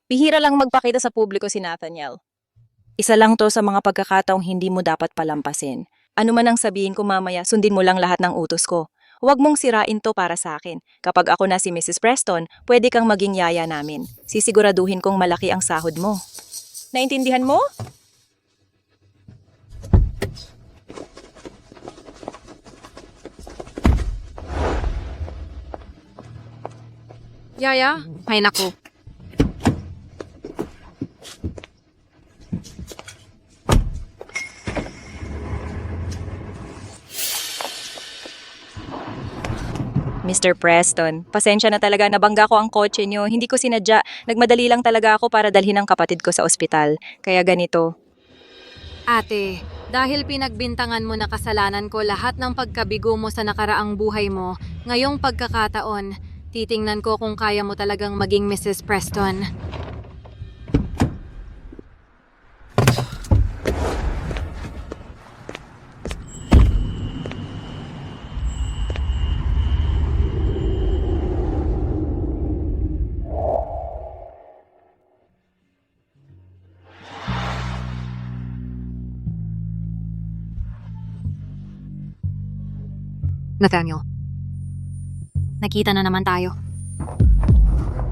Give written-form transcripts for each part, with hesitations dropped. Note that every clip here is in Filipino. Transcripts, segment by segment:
Bihira lang magpakita sa publiko si Nathaniel. Isa lang to sa mga pagkakataong hindi mo dapat palampasin. Ano man ang sabihin ko mamaya, sundin mo lang lahat ng utos ko. Huwag mong sirain to para sa akin. Kapag ako na si Mrs. Preston, pwede kang maging yaya namin. Sisiguraduhin kong malaki ang sahod mo. Naintindihan mo? Yaya? Ay naku. Mr. Preston, pasensya na talaga, nabangga ko ang kotse nyo. Hindi ko sinadya. Nagmadali lang talaga ako para dalhin ang kapatid ko sa ospital. Kaya ganito. Ate, dahil pinagbintangan mo na kasalanan ko lahat ng pagkabigo mo sa nakaraang buhay mo, ngayong pagkakataon, titingnan ko kung kaya mo talagang maging Mrs. Preston. Nathaniel, nakita na naman tayo.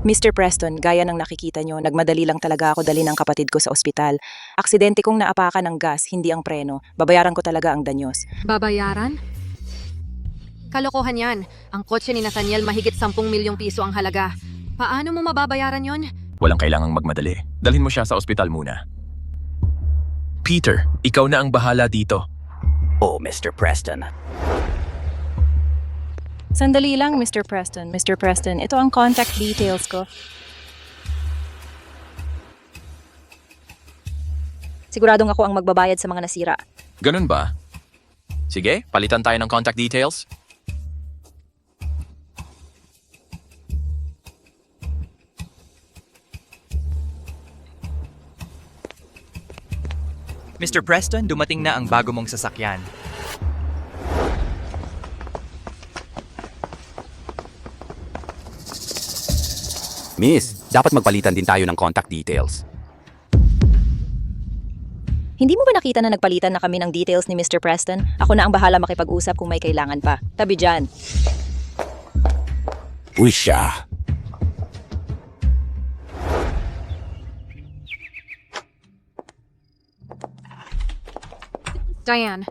Mr. Preston, gaya ng nakikita nyo, nagmadali lang talaga ako dalhin ang kapatid ko sa ospital. Aksidente kong naapakan ng gas, hindi ang preno. Babayaran ko talaga ang danyos. Babayaran? Kalokohan yan. Ang kotse ni Nathaniel mahigit 10 milyong piso ang halaga. Paano mo mababayaran yon? Walang kailangang magmadali. Dalhin mo siya sa ospital muna. Peter, ikaw na ang bahala dito. Oh, Mr. Preston. Sandali lang, Mr. Preston. Mr. Preston, ito ang contact details ko. Siguradong ako ang magbabayad sa mga nasira. Ganun ba? Sige, palitan tayo ng contact details. Mr. Preston, dumating na ang bago mong sasakyan. Miss, dapat magpalitan din tayo ng contact details. Hindi mo ba nakita na nagpalitan na kami ng details ni Mr. Preston? Ako na ang bahala makipag-usap kung may kailangan pa. Tabi dyan. Uy siya. Diane.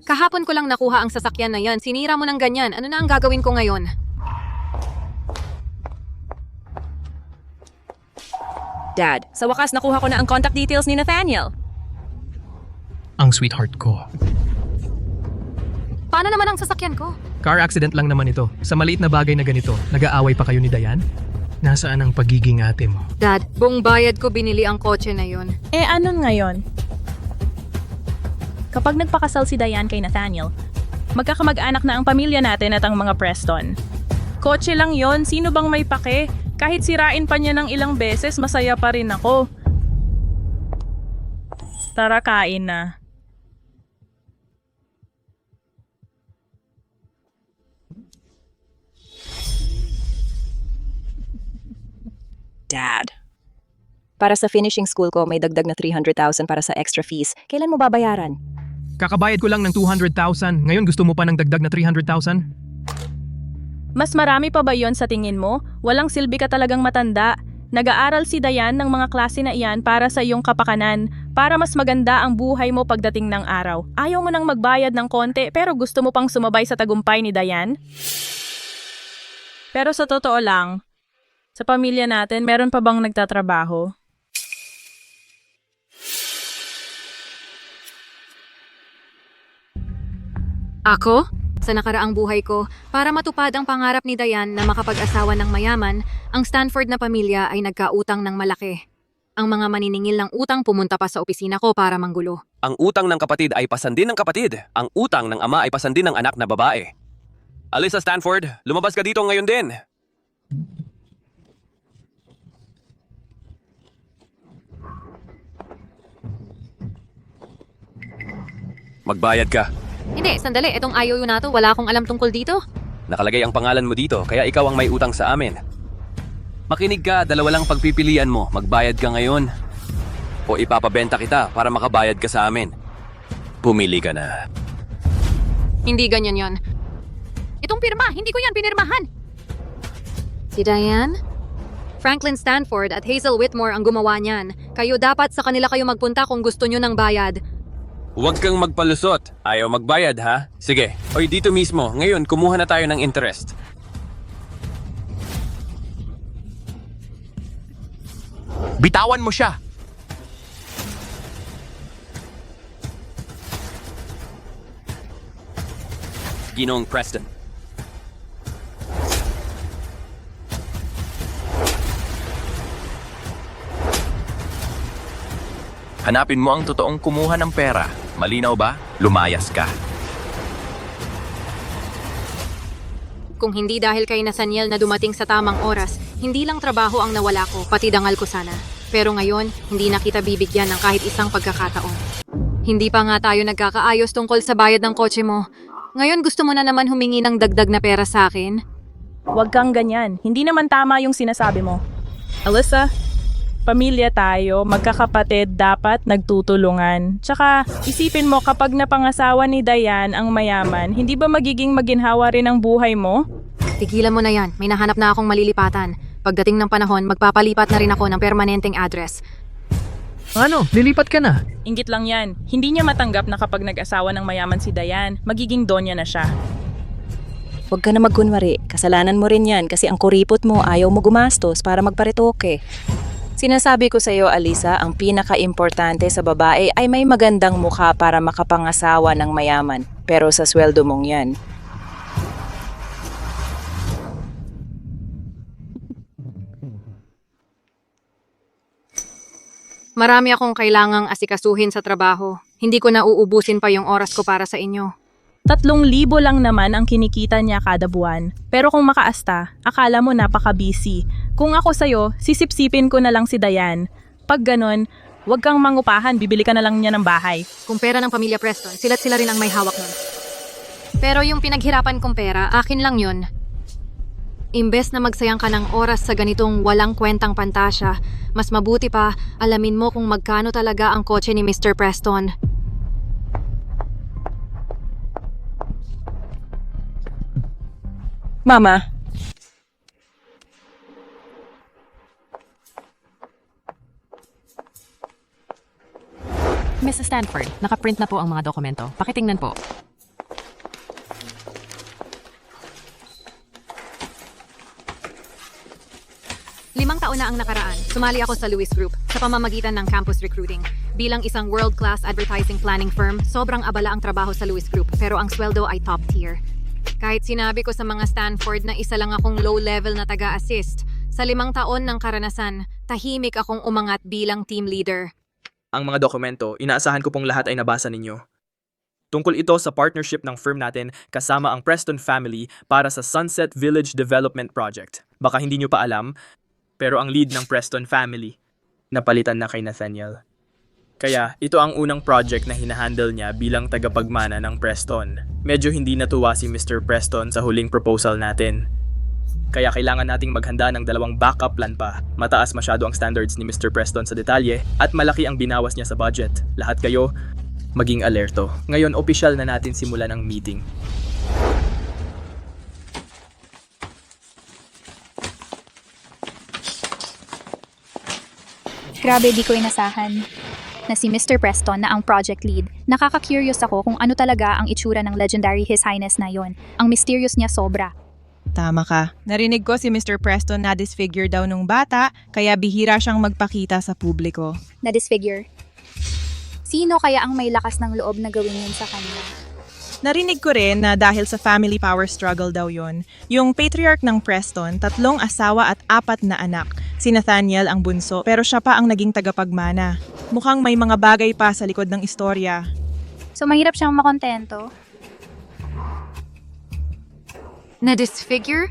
Kahapon ko lang nakuha ang sasakyan na yan. Sinira mo ng ganyan. Ano na ang gagawin ko ngayon? Dad, sa wakas nakuha ko na ang contact details ni Nathaniel. Ang sweetheart ko. Paano naman ang sasakyan ko? Car accident lang naman ito. Sa maliit na bagay na ganito, nag-aaway pa kayo ni Diane? Nasaan ang pagiging ate mo? Dad, buong bayad ko binili ang kotse na yon. Eh anon ngayon? Kapag nagpakasal si Diane kay Nathaniel, magkakamag-anak na ang pamilya natin at ang mga Preston. Kotse lang yon, sino bang may pake? Kahit sirain pa niya ng ilang beses, masaya pa rin ako. Tara, kain na. Dad. Para sa finishing school ko, may dagdag na 300,000 para sa extra fees. Kailan mo babayaran? Kakabayad ko lang ng 200,000. Ngayon gusto mo pa ng dagdag na 300,000? Mas marami pa ba yon sa tingin mo? Walang silbi ka talagang matanda. Nag-aaral si Diane ng mga klase na iyan para sa iyong kapakanan, para mas maganda ang buhay mo pagdating ng araw. Ayaw mo nang magbayad ng konti pero gusto mo pang sumabay sa tagumpay ni Diane? Pero sa totoo lang, sa pamilya natin, meron pa bang nagtatrabaho? Ako? Sa nakaraang buhay ko, para matupad ang pangarap ni Diane na makapag-asawa ng mayaman, ang Stanford na pamilya ay nagkautang ng malaki. Ang mga maniningil ng utang pumunta pa sa opisina ko para manggulo. Ang utang ng kapatid ay pasandin ng kapatid. Ang utang ng ama ay pasandin ng anak na babae. Alyssa Stanford, lumabas ka dito ngayon din. Magbayad ka. Hindi, sandali. Itong IOU na to, wala akong alam tungkol dito. Nakalagay ang pangalan mo dito, kaya ikaw ang may utang sa amin. Makinig ka, dalawa lang pagpipilian mo. Magbayad ka ngayon o ipapabenta kita para makabayad ka sa amin. Pumili ka na. Hindi ganyan yon. Itong pirma, hindi ko yan pinirmahan. Si Diane? Franklin Stanford at Hazel Whitmore ang gumawa niyan. Kayo dapat sa kanila kayo magpunta kung gusto nyo ng bayad. Huwag kang magpalusot. Ayaw magbayad, ha? Sige. Oy, dito mismo. Ngayon, kumuha na tayo ng interest. Bitawan mo siya! Ginoong Preston. Hanapin mo ang totoong kumuha ng pera. Malinaw ba? Lumayas ka. Kung hindi dahil kay Nathaniel na dumating sa tamang oras, hindi lang trabaho ang nawala ko, pati dangal ko sana. Pero ngayon, hindi na kita bibigyan ng kahit isang pagkakataon. Hindi pa nga tayo nagkakaayos tungkol sa bayad ng kotse mo. Ngayon gusto mo na naman humingi ng dagdag na pera sa akin? Huwag kang ganyan. Hindi naman tama yung sinasabi mo. Alyssa, pamilya tayo, magkakapatid, dapat nagtutulungan. Tsaka, isipin mo kapag napangasawa ni Diane ang mayaman, hindi ba magiging maginhawa rin ang buhay mo? Tigilan mo na yan, may nahanap na akong malilipatan. Pagdating ng panahon, magpapalipat na rin ako ng permanenteng address. Ano, lilipat ka na. Inggit lang yan. Hindi niya matanggap na kapag nag-asawa ng mayaman si Diane, magiging donya na siya. Huwag ka na magkunwari. Kasalanan mo rin yan kasi ang kuripot mo ayaw mo gumastos para magparetoke. Sinasabi ko sa iyo, Alisa, ang pinaka-importante sa babae ay may magandang mukha para makapangasawa ng mayaman. Pero sa sweldo mong yan. Marami akong kailangang asikasuhin sa trabaho. Hindi ko na uubusin pa yung oras ko para sa inyo. 3,000 lang naman ang kinikita niya kada buwan. Pero kung makaasta, akala mo napaka-busy. Kung ako sa'yo, sisipsipin ko na lang si Diane. Pag ganon, huwag kang mangupahan, bibili ka na lang niya ng bahay. Kung pera ng pamilya Preston, sila't sila rin ang may hawak nun. Pero yung pinaghirapan kong pera, akin lang yun. Imbes na magsayang ka ng oras sa ganitong walang kwentang pantasya, mas mabuti pa, alamin mo kung magkano talaga ang kotse ni Mr. Preston. Mama, Mrs. Stanford, nakaprint na po ang mga dokumento. Pakitingnan po. Limang taon na ang nakaraan, sumali ako sa Lewis Group sa pamamagitan ng campus recruiting. Bilang isang world-class advertising planning firm, sobrang abala ang trabaho sa Lewis Group pero ang sweldo ay top tier. Kahit sinabi ko sa mga Stanford na isa lang akong low-level na taga-assist, sa 5 taon ng karanasan, tahimik akong umangat bilang team leader. Ang mga dokumento, inaasahan ko pong lahat ay nabasa ninyo. Tungkol ito sa partnership ng firm natin kasama ang Preston family para sa Sunset Village Development Project. Baka hindi nyo pa alam, pero ang lead ng Preston family, napalitan na kay Nathaniel. Kaya ito ang unang project na hinahandle niya bilang tagapagmana ng Preston. Medyo hindi natuwa si Mr. Preston sa huling proposal natin. Kaya kailangan nating maghanda ng 2 backup plan pa. Mataas masyado ang standards ni Mr. Preston sa detalye at malaki ang binawas niya sa budget. Lahat kayo, maging alerto. Ngayon, opisyal na natin simulan ang meeting. Grabe, di ko inasahan na si Mr. Preston na ang project lead. Nakaka-curious ako kung ano talaga ang itsura ng legendary His Highness na yon. Ang mysterious niya sobra. Tama ka. Narinig ko si Mr. Preston na disfigure daw nung bata, kaya bihira siyang magpakita sa publiko. Na disfigure. Sino kaya ang may lakas ng loob na gawin yun sa kanya? Narinig ko rin na dahil sa family power struggle daw yon, yung patriarch ng Preston, 3 asawa at 4 na anak. Si Nathaniel ang bunso, pero siya pa ang naging tagapagmana. Mukhang may mga bagay pa sa likod ng istorya. So mahirap siyang makontento. Na disfigure?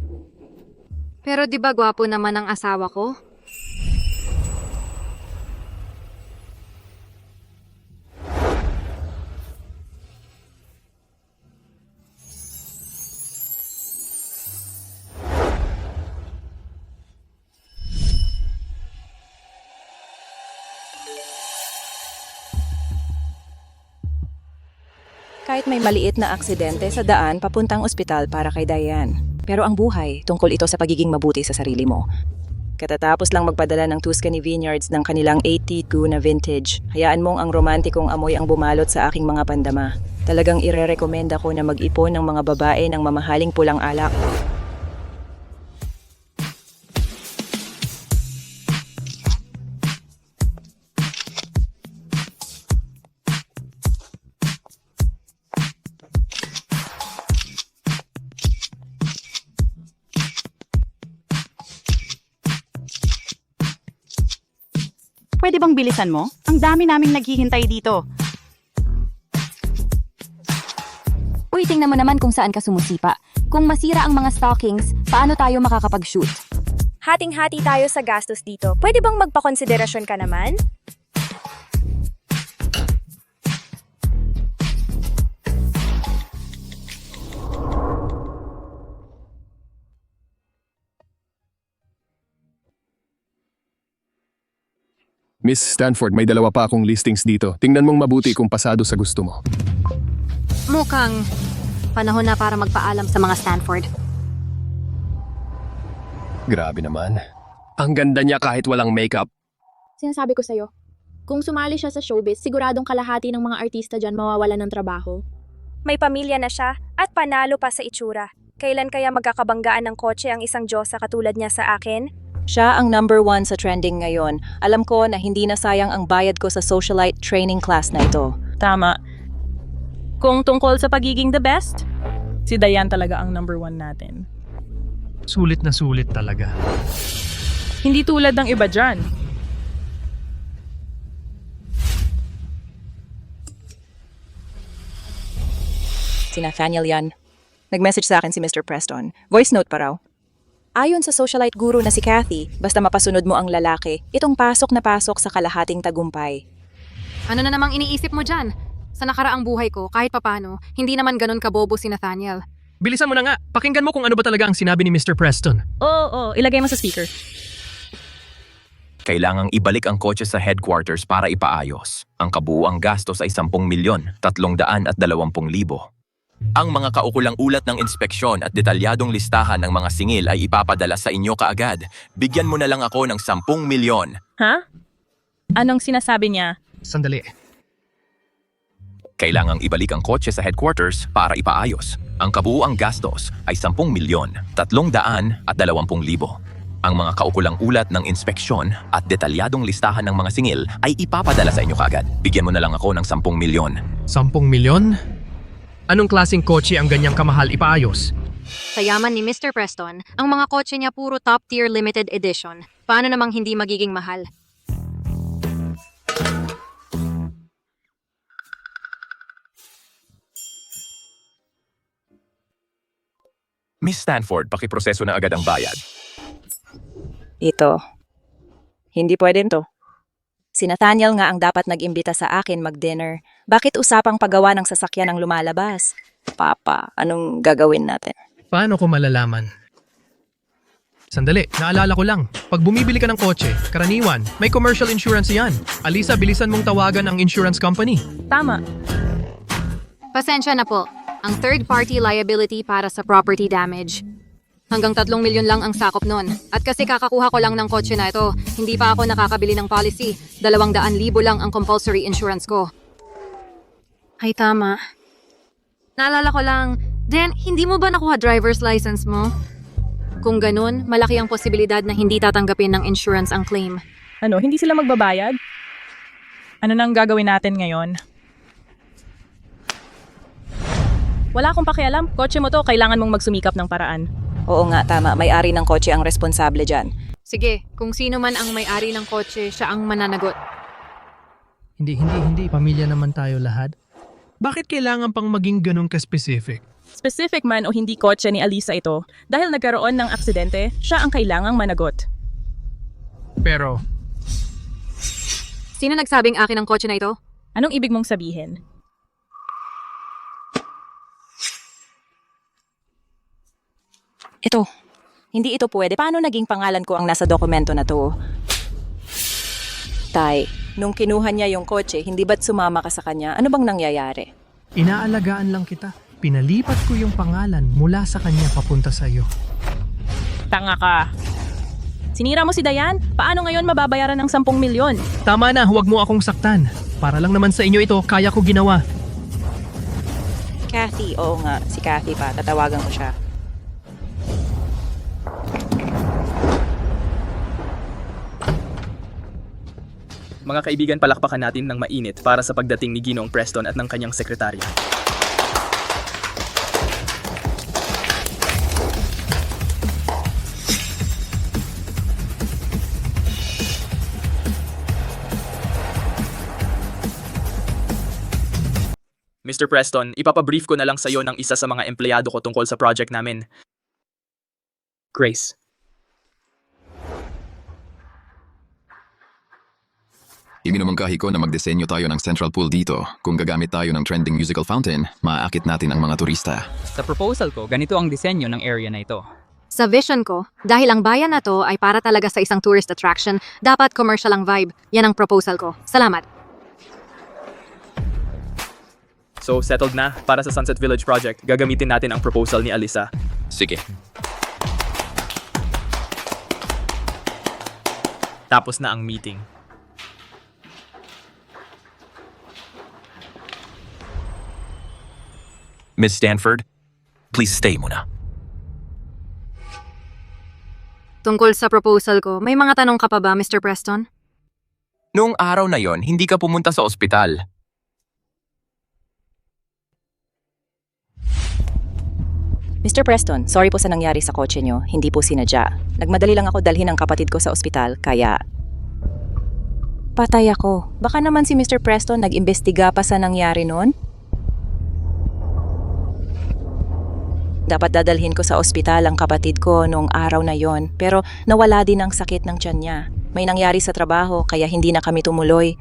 Pero di ba gwapo naman ang asawa ko? Kahit may maliit na aksidente sa daan papuntang ospital para kay Diane. Pero ang buhay, tungkol ito sa pagiging mabuti sa sarili mo. Katatapos lang magpadala ng Tuscany Vineyards ng kanilang 82 na vintage. Hayaan mong ang romantikong amoy ang bumalot sa aking mga pandama. Talagang irerekomenda ko na mag-ipon ng mga babae ng mamahaling pulang alak. Pwede bang bilisan mo? Ang dami naming naghihintay dito. Uy, tingnan mo naman kung saan ka sumusipa. Kung masira ang mga stockings, paano tayo makakapag-shoot? Hating-hati tayo sa gastos dito. Pwede bang magpakonsiderasyon ka naman? Miss Stanford, may dalawa pa akong listings dito. Tingnan mong mabuti kung pasado sa gusto mo. Mukhang panahon na para magpaalam sa mga Stanford. Grabe naman. Ang ganda niya kahit walang makeup. Sinasabi ko sa'yo, kung sumali siya sa showbiz, siguradong kalahati ng mga artista dyan mawawalan ng trabaho. May pamilya na siya at panalo pa sa itsura. Kailan kaya magkakabanggaan ng kotse ang isang diyosa katulad niya sa akin? Siya ang number 1 sa trending ngayon. Alam ko na hindi na sayang ang bayad ko sa socialite training class na ito. Tama. Kung tungkol sa pagiging the best, si Diane talaga ang number 1 natin. Sulit na sulit talaga. Hindi tulad ng iba dyan. Si Nathaniel yan. Nag-message sa akin si Mr. Preston. Voice note pa raw. Ayon sa socialite guru na si Kathy, basta mapasunod mo ang lalaki, itong pasok na pasok sa kalahating tagumpay. Ano na namang iniisip mo dyan? Sa nakaraang buhay ko, kahit papano, hindi naman ganun kabobo si Nathaniel. Bilisan mo na nga. Pakinggan mo kung ano ba talaga ang sinabi ni Mr. Preston. Oo, ilagay mo sa speaker. Kailangang ibalik ang kotse sa headquarters para ipaayos. Ang kabuuang gastos ay 10,320,000. Ang mga kaukulang ulat ng inspeksyon at detalyadong listahan ng mga singil ay ipapadala sa inyo kaagad. Bigyan mo na lang ako ng 10 milyon. Ha? Anong sinasabi niya? Sandali. Kailangang ibalik ang kotse sa headquarters para ipaayos. Ang kabuuang gastos ay 10,320,000. Ang mga kaukulang ulat ng inspeksyon at detalyadong listahan ng mga singil ay ipapadala sa inyo kaagad. Bigyan mo na lang ako ng 10 milyon. 10 milyon? Anong klaseng kotse ang ganyang kamahal ipaayos? Sa yaman ni Mr. Preston, ang mga kotse niya puro top-tier limited edition. Paano namang hindi magiging mahal? Miss Stanford, pakiproseso na agad ang bayad. Ito. Hindi pwede to. Si Nathaniel nga ang dapat nag-imbita sa akin mag-dinner. Bakit usapang paggawa ng sasakyan ang lumalabas? Papa, anong gagawin natin? Paano ko malalaman? Sandali, naalala ko lang. Pag bumibili ka ng kotse, karaniwan, may commercial insurance yan. Alisa, bilisan mong tawagan ang insurance company. Tama. Pasensya na po. Ang third-party liability para sa property damage. Hanggang 3 milyon lang ang sakop nun. At kasi kakakuha ko lang ng kotse na ito, hindi pa ako nakakabili ng policy. 200,000 lang ang compulsory insurance ko. Ay tama. Naalala ko lang, Dan, hindi mo ba nakuha driver's license mo? Kung ganun, malaki ang posibilidad na hindi tatanggapin ng insurance ang claim. Ano, hindi sila magbabayad? Ano nang gagawin natin ngayon? Wala akong pakialam. Kotse mo to, kailangan mong magsumikap ng paraan. Oo nga, tama. May-ari ng kotse ang responsable dyan. Sige, kung sino man ang may-ari ng kotse, siya ang mananagot. Hindi. Pamilya naman tayo lahat. Bakit kailangan pang maging ganun ka-specific? Specific man o hindi kotse ni Alisa ito, dahil nagkaroon ng aksidente, siya ang kailangang managot. Pero, sino nagsabing akin ang kotse na ito? Anong ibig mong sabihin? Ito. Hindi ito pwede. Paano naging pangalan ko ang nasa dokumento na to? Tay, nung kinuha niya yung kotse, hindi ba't sumama ka sa kanya? Ano bang nangyayari? Inaalagaan lang kita. Pinalipat ko yung pangalan mula sa kanya papunta sa iyo. Tanga ka. Sinira mo si Dayan? Paano ngayon mababayaran ng 10 milyon? Tama na, huwag mo akong saktan. Para lang naman sa inyo ito, kaya ko ginawa. Kathy, oo nga, si Kathy pa. Tatawagan ko siya. Mga kaibigan, palakpakan natin ng mainit para sa pagdating ni Ginoong Preston at ng kanyang sekretarya. Mr. Preston, ipapabrief ko na lang sa iyo ng isa sa mga empleyado ko tungkol sa project namin. Grace. Iminumungkahi ko na magdisenyo tayo ng central pool dito. Kung gagamit tayo ng trending musical fountain, maaakit natin ang mga turista. Sa proposal ko, ganito ang disenyo ng area na ito. Sa vision ko, dahil ang bayan na to ay para talaga sa isang tourist attraction, dapat commercial ang vibe. Yan ang proposal ko. Salamat. So, settled na para sa Sunset Village project. Gagamitin natin ang proposal ni Alisa. Sige. Tapos na ang meeting. Miss Stanford, please stay muna. Tungkol sa proposal ko, may mga tanong ka pa ba, Mr. Preston? Noong araw na yon, hindi ka pumunta sa ospital. Mr. Preston, sorry po sa nangyari sa kotse nyo. Hindi po sinadya. Nagmadali lang ako dalhin ang kapatid ko sa ospital, kaya... Patay ako. Baka naman si Mr. Preston nag-imbestiga pa sa nangyari noon? Dapat dadalhin ko sa ospital ang kapatid ko noong araw na yon, pero nawala din ang sakit ng tiyan niya. May nangyari sa trabaho, kaya hindi na kami tumuloy.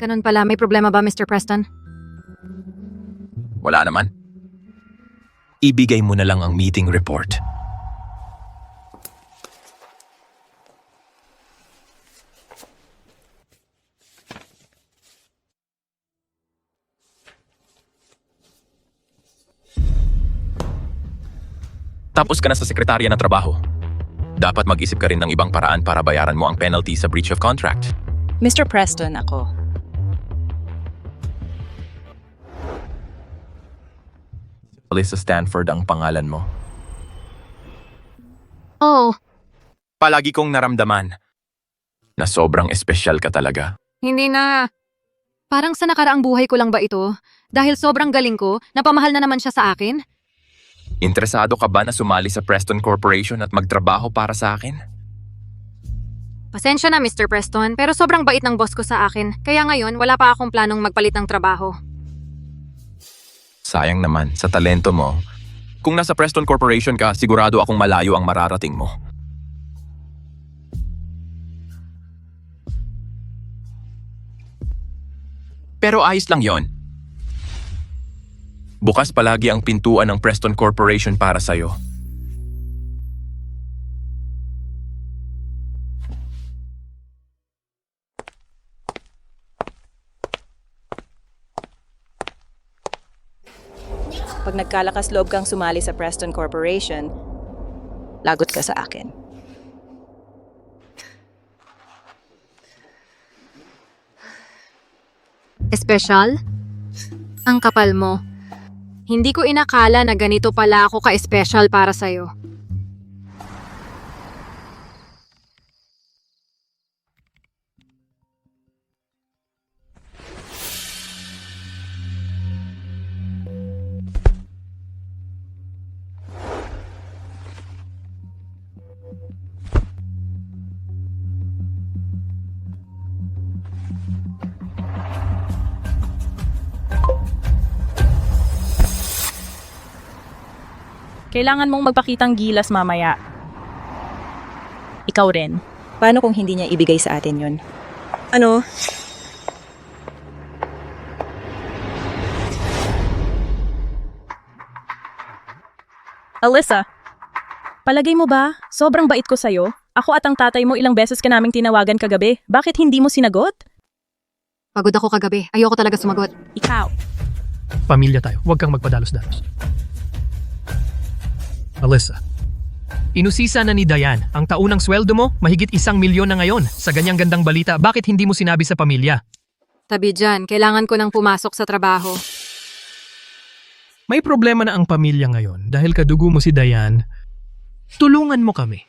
Ganun pala, may problema ba, Mr. Preston? Wala naman. Ibigay mo na lang ang meeting report. Tapos ka na sa sekretarya ng trabaho. Dapat mag-isip ka rin ng ibang paraan para bayaran mo ang penalty sa breach of contract. Mr. Preston, ako. Alisa Stanford ang pangalan mo. Oh, Palagi kong naramdaman na sobrang espesyal ka talaga. hindi na. Parang sa nakaraang buhay ko lang ba ito? Dahil sobrang galing ko, napamahal na naman siya sa akin? Interesado ka ba na sumali sa Preston Corporation at magtrabaho para sa akin? Pasensya na, Mr. Preston, pero sobrang bait ng boss ko sa akin. Kaya ngayon, wala pa akong planong magpalit ng trabaho. Sayang naman, sa talento mo. Kung nasa Preston Corporation ka, sigurado akong malayo ang mararating mo. Pero ayos lang yon. Bukas palagi ang pintuan ng Preston Corporation para sa'yo. Pag nagkalakas loob kang sumali sa Preston Corporation, lagot ka sa akin. Espesyal? Ang kapal mo. Hindi ko inakala na ganito pala ako ka-espesyal para sa'yo. Kailangan mong magpakitang gilas mamaya. Ikaw rin. Paano kung hindi niya ibigay sa atin yun? Ano? Alisa, palagay mo ba, sobrang bait ko sa'yo? Ako at ang tatay mo ilang beses ka naming tinawagan kagabi. Bakit hindi mo sinagot? Pagod ako kagabi. Ayoko talaga sumagot. Ikaw. Pamilya tayo. Huwag kang magpadalos-dalos. Alyssa, inusisa na ni Diane. Ang taunang sweldo mo, mahigit 1 milyon na ngayon. Sa ganyang gandang balita, bakit hindi mo sinabi sa pamilya? Tabi dyan, kailangan ko nang pumasok sa trabaho. May problema na ang pamilya ngayon dahil kadugo mo si Diane. Tulungan mo kami.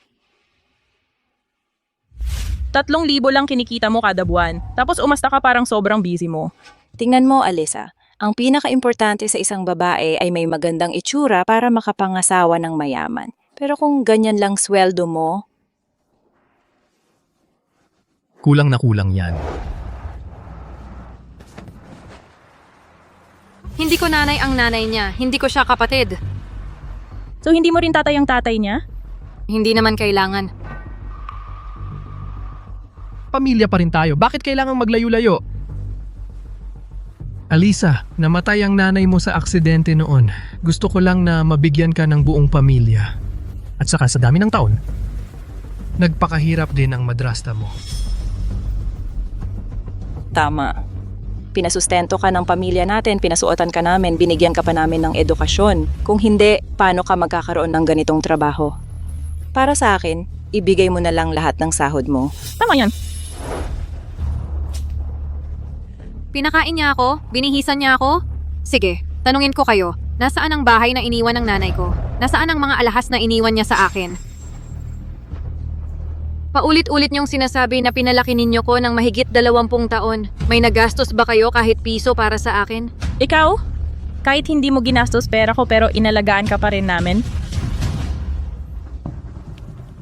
3,000 lang kinikita mo kada buwan. Tapos umasta ka parang sobrang busy mo. Tingnan mo, Alyssa. Ang pinaka-importante sa isang babae ay may magandang itsura para makapangasawa ng mayaman. Pero kung ganyan lang sweldo mo, Kulang na kulang yan. Hindi ko nanay ang nanay niya. Hindi ko siya kapatid. So hindi mo rin tatay ang tatay niya? Hindi naman kailangan. Pamilya pa rin tayo. Bakit kailangang maglayo-layo? Alisa, namatay ang nanay mo sa aksidente noon. Gusto ko lang na mabigyan ka ng buong pamilya. At saka sa dami ng taon, nagpakahirap din ang madrasta mo. tama. Pinasustento ka ng pamilya natin, pinasuotan ka namin, binigyan ka pa namin ng edukasyon. Kung hindi, paano ka magkakaroon ng ganitong trabaho? Para sa akin, ibigay mo na lang lahat ng sahod mo. Tama yan. Pinakain niya ako? Binihisan niya ako? Sige, tanungin ko kayo. Nasaan ang bahay na iniwan ng nanay ko? Nasaan ang mga alahas na iniwan niya sa akin? Paulit-ulit niyong sinasabi na pinalaki ninyo ko ng mahigit 20 taon. May nagastos ba kayo kahit piso para sa akin? Ikaw? Kahit hindi mo ginastos pera ko pero inalagaan ka pa rin namin?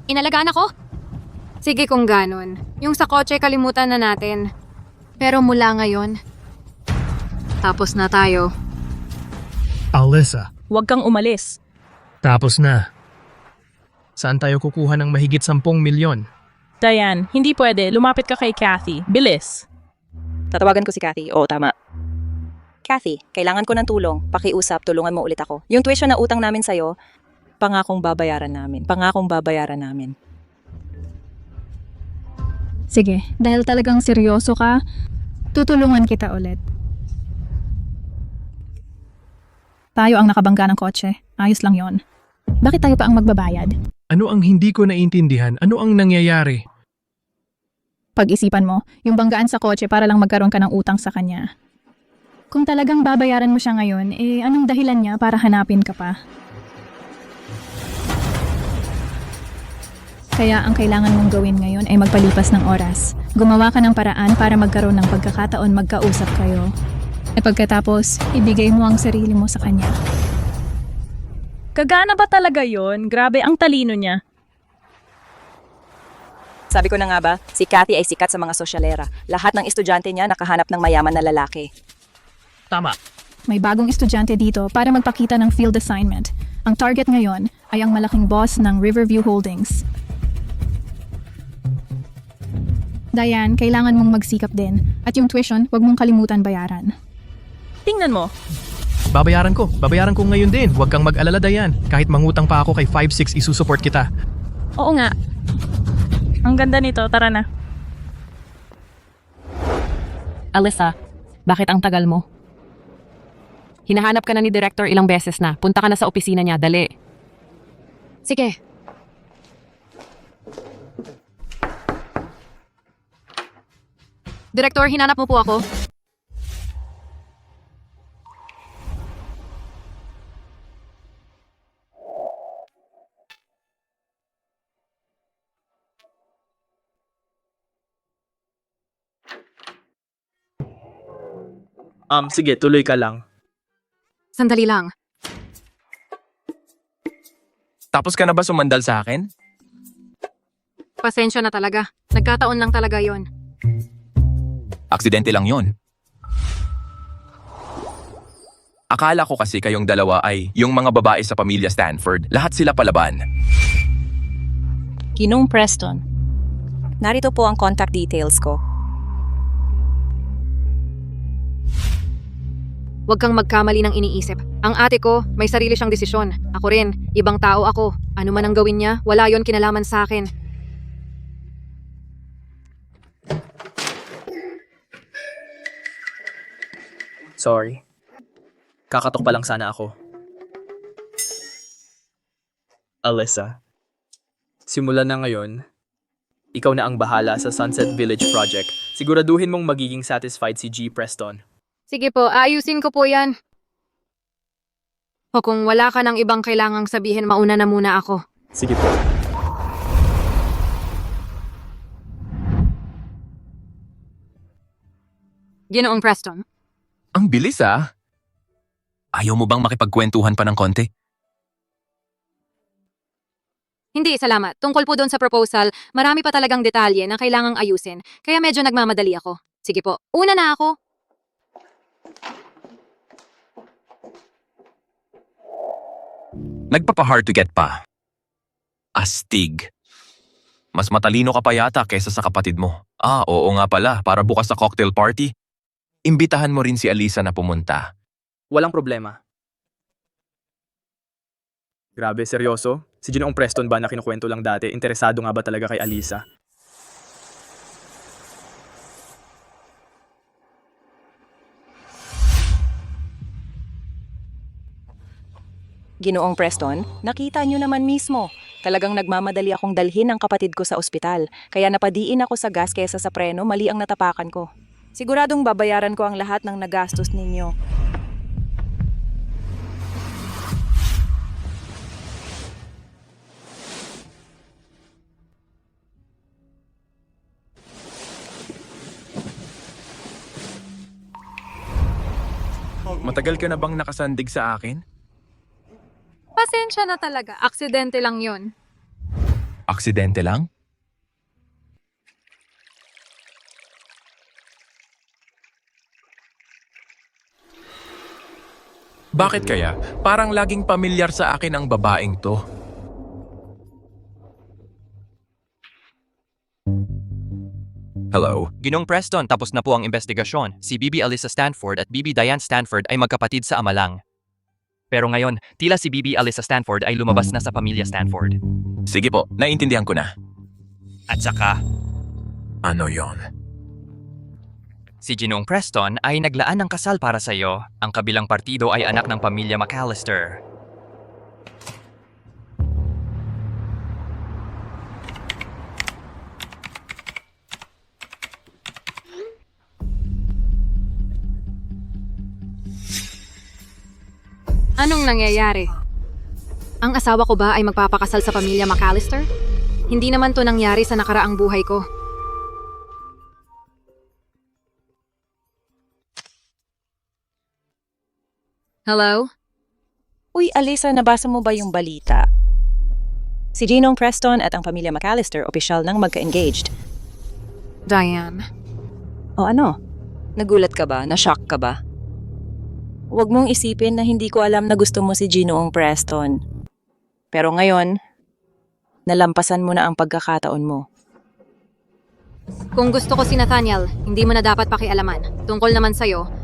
Inalagaan ako? Sige kung ganon. Yung sa kotse kalimutan na natin. Pero mula ngayon, tapos na tayo. Alyssa, Huwag kang umalis. tapos na. Saan tayo kukuha ng mahigit 10 milyon? Diane, hindi pwede. Lumapit ka kay Kathy. Bilis. Tatawagan ko si Kathy. Oo, tama. Kathy, kailangan ko ng tulong. Pakiusap, tulungan mo ulit ako. Yung tuition na utang namin sa'yo, pangakong babayaran namin. Pangakong babayaran namin. Sige, dahil talagang seryoso ka, tutulungan kita ulit. Tayo ang nakabangga ng kotse. Ayos lang yon. Bakit tayo pa ang magbabayad? Ano ang hindi ko naiintindihan? Ano ang nangyayari? Pag-isipan mo, yung banggaan sa kotse para lang magkaroon ka ng utang sa kanya. Kung talagang babayaran mo siya ngayon, anong dahilan niya para hanapin ka pa? Kaya ang kailangan mong gawin ngayon ay magpalipas ng oras. Gumawa ka ng paraan para magkaroon ng pagkakataon magkausap kayo. At pagkatapos, ibigay mo ang sarili mo sa kanya. Kagana ba talaga yon? Grabe, ang talino niya. Sabi ko na nga ba, si Kathy ay sikat sa mga sosyalera. Lahat ng estudyante niya nakahanap ng mayaman na lalaki. Tama. May bagong estudyante dito para magpakita ng field assignment. Ang target ngayon ay ang malaking boss ng Riverview Holdings. Diane, kailangan mong magsikap din. At yung tuition, huwag mong kalimutan bayaran. Tingnan mo. Babayaran ko. Babayaran ko ngayon din. Huwag kang mag-alala, Diane. Kahit mangutang pa ako kay 5-6, isusupport kita. Oo nga. Ang ganda nito, tara na. Alyssa, bakit ang tagal mo? Hinahanap ka na ni Director ilang beses na. Punta ka na sa opisina niya, dali. Sige. Direktor, hinanap mo po ako. Sige, tuloy ka lang. Sandali lang. Tapos ka na ba sumandal sa akin? Pasensya na talaga. Nagkataon lang talaga yon. Aksidente lang yon. Akala ko kasi kayong dalawa ay yung mga babae sa pamilya Stanford. Lahat sila palaban. Ginong Preston, narito po ang contact details ko. Huwag kang magkamali ng iniisip. Ang ate ko, may sarili siyang desisyon. Ako rin, ibang tao ako. Ano man ang gawin niya, wala yon kinalaman sa akin. Sorry. Kakatok pa lang sana ako. Alyssa, simula na ngayon, ikaw na ang bahala sa Sunset Village Project. Siguraduhin mong magiging satisfied si G. Preston. Sige po, aayusin ko po yan. O kung wala ka ng ibang kailangang sabihin, mauna na muna ako. Sige po. Ginoong Preston. Ang bilis ah. Ayaw mo bang makipagkwentuhan pa ng konti? Hindi, salamat. Tungkol po doon sa proposal, marami pa talagang detalye na kailangang ayusin, kaya medyo nagmamadali ako. Sige po, una na ako. Nagpapa-hard to get pa. Astig. Mas matalino ka pa yata kaysa sa kapatid mo. Ah, oo nga pala, para bukas sa cocktail party. Imbitahan mo rin si Alyssa na pumunta. Walang problema. Grabe, seryoso? Si Ginoong Preston ba na kinukwento lang dati, interesado nga ba talaga kay Alyssa? Ginoong Preston, nakita niyo naman mismo. Talagang nagmamadali akong dalhin ang kapatid ko sa ospital, kaya napadiin ako sa gas kesa sa preno, mali ang natapakan ko. Siguradong babayaran ko ang lahat ng nagastos ninyo. Matagal ka na bang nakasandig sa akin? Pasensya na talaga, aksidente lang yon. Aksidente lang? Bakit kaya? Parang laging pamilyar sa akin ang babaeng to. Hello? Ginong Preston, tapos na po ang investigasyon. Si Bibi Alyssa Stanford at Bibi Diane Stanford ay magkapatid sa ama lang. Pero ngayon, tila si Bibi Alyssa Stanford ay lumabas na sa pamilya Stanford. Sige po, naiintindihan ko na. At saka, ano yon? si Ginong Preston ay naglaan ng kasal para sa iyo. Ang kabilang partido ay anak ng pamilya McAllister. Anong nangyayari? Ang asawa ko ba ay magpapakasal sa pamilya McAllister? Hindi naman to nangyari sa nakaraang buhay ko. Hello? Uy, Alyssa, nabasa mo ba yung balita? Si Ginong Preston at ang pamilya McAllister opisyal nang magka-engaged. Diane. O ano? Nagulat ka ba? Na-shock ka ba? Huwag mong isipin na hindi ko alam na gusto mo si Ginong Preston. Pero ngayon, nalampasan mo na ang pagkakataon mo. Kung gusto ko si Nathaniel, hindi mo na dapat pakialaman. Tungkol naman sa'yo,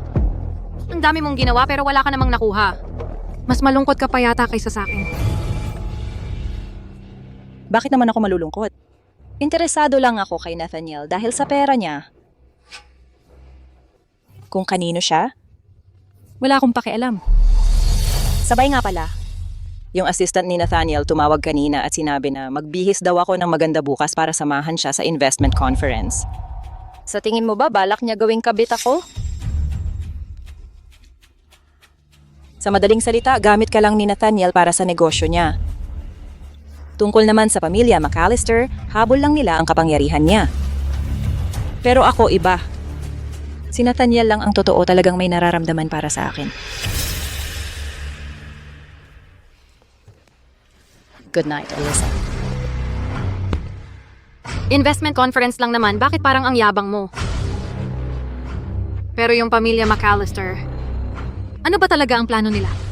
ang dami mong ginawa pero wala ka namang nakuha. Mas malungkot ka pa yata kaysa sa akin. Bakit naman ako malulungkot? Interesado lang ako kay Nathaniel dahil sa pera niya. Kung kanino siya, wala akong pakialam. Sabay nga pala, yung assistant ni Nathaniel tumawag kanina at sinabi na magbihis daw ako ng maganda bukas para samahan siya sa investment conference. Sa tingin mo ba balak niya gawing kabit ako? Sa madaling salita, gamit ka lang ni Nathaniel para sa negosyo niya. Tungkol naman sa pamilya McAllister, habol lang nila ang kapangyarihan niya. Pero ako iba. Si Nathaniel lang ang totoo talagang may nararamdaman para sa akin. Good night, Alyssa. Investment conference lang naman, bakit parang ang yabang mo? Pero yung pamilya McAllister, ano ba talaga ang plano nila?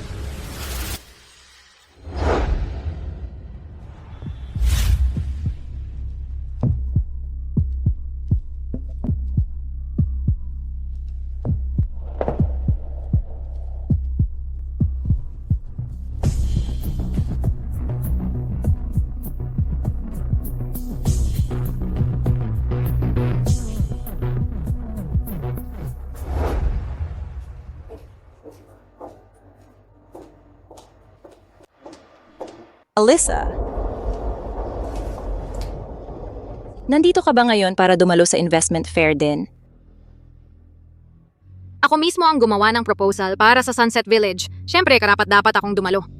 Alyssa, nandito ka ba ngayon para dumalo sa investment fair din? Ako mismo ang gumawa ng proposal para sa Sunset Village. Siyempre, karapat-dapat akong dumalo.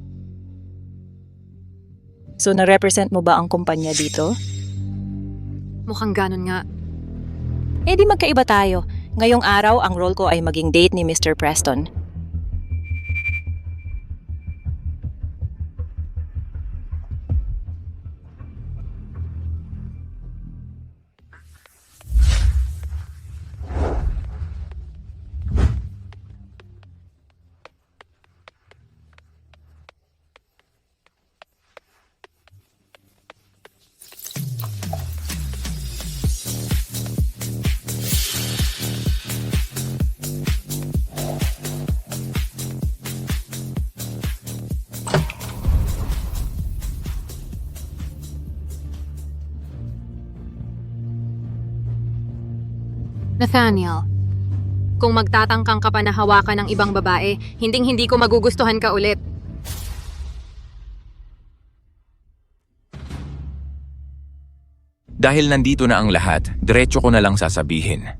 So, na-represent mo ba ang kumpanya dito? Mukhang ganun nga. Eh di magkaiba tayo. Ngayong araw, ang role ko ay maging date ni Mr. Preston. Nathaniel, kung magtatangkang ka pa na hawakan ng ibang babae, hinding-hindi ko magugustuhan ka ulit. Dahil nandito na ang lahat, diretso ko na lang sasabihin.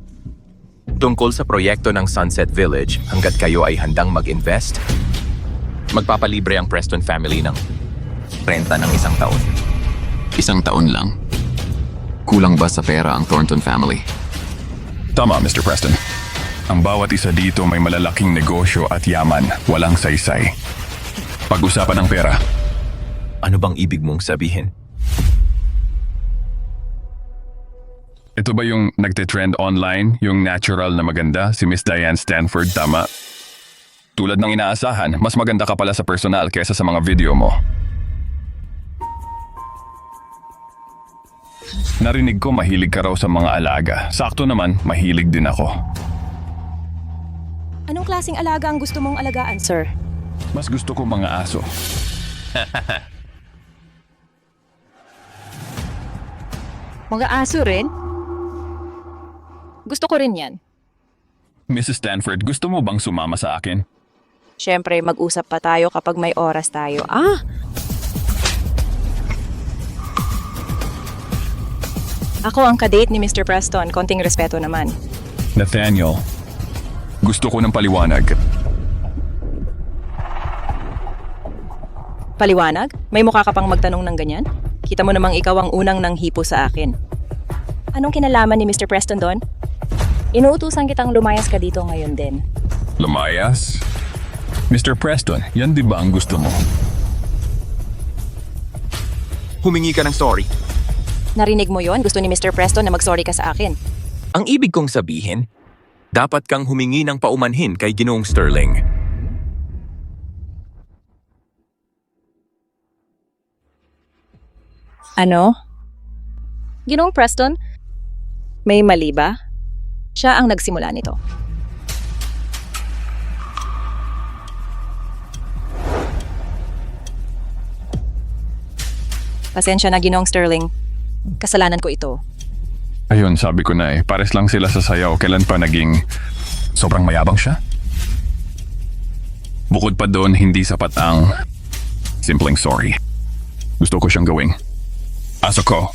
Tungkol sa proyekto ng Sunset Village, hanggat kayo ay handang mag-invest, magpapalibre ang Preston family ng renta ng 1 taon. 1 taon lang. Kulang ba sa pera ang Thornton family? Tama, Mr. Preston. Ang bawat isa dito may malalaking negosyo at yaman, walang saysay. Pag-usapan ng pera. Ano bang ibig mong sabihin? Ito ba yung nagtitrend online, yung natural na maganda, si Miss Diane Stanford, tama? Tulad ng inaasahan, mas maganda ka pala sa personal kaysa sa mga video mo. Narinig ko mahilig ka raw sa mga alaga. Sakto naman, mahilig din ako. Anong klaseng alaga ang gusto mong alagaan, sir? Mas gusto ko mga aso. Mga aso rin? Gusto ko rin yan. Mrs. Stanford, gusto mo bang sumama sa akin? Siyempre, mag-usap pa tayo kapag may oras tayo. Ako ang kadate ni Mr. Preston. Konting respeto naman. Nathaniel, gusto ko ng paliwanag. Paliwanag? May mukha ka pang magtanong ng ganyan? Kita mo namang ikaw ang unang nanghipo sa akin. Anong kinalaman ni Mr. Preston doon? Inuutusan kitang lumayas ka dito ngayon din. Lumayas? Mr. Preston, yan di ba ang gusto mo? Humingi ka ng sorry. Narinig mo yon? Gusto ni Mr. Preston na mag-sorry ka sa akin. Ang ibig kong sabihin, dapat kang humingi ng paumanhin kay Ginoong Sterling. Ano? Ginoong Preston? May mali ba? Siya ang nagsimula nito. Pasensya na, Ginoong Sterling. Kasalanan ko ito. Ayun, sabi ko na pares lang sila sa sayaw. Kailan pa naging sobrang mayabang siya? Bukod pa doon, hindi sapat ang simpleng sorry. Gusto ko siyang gawing aso ko.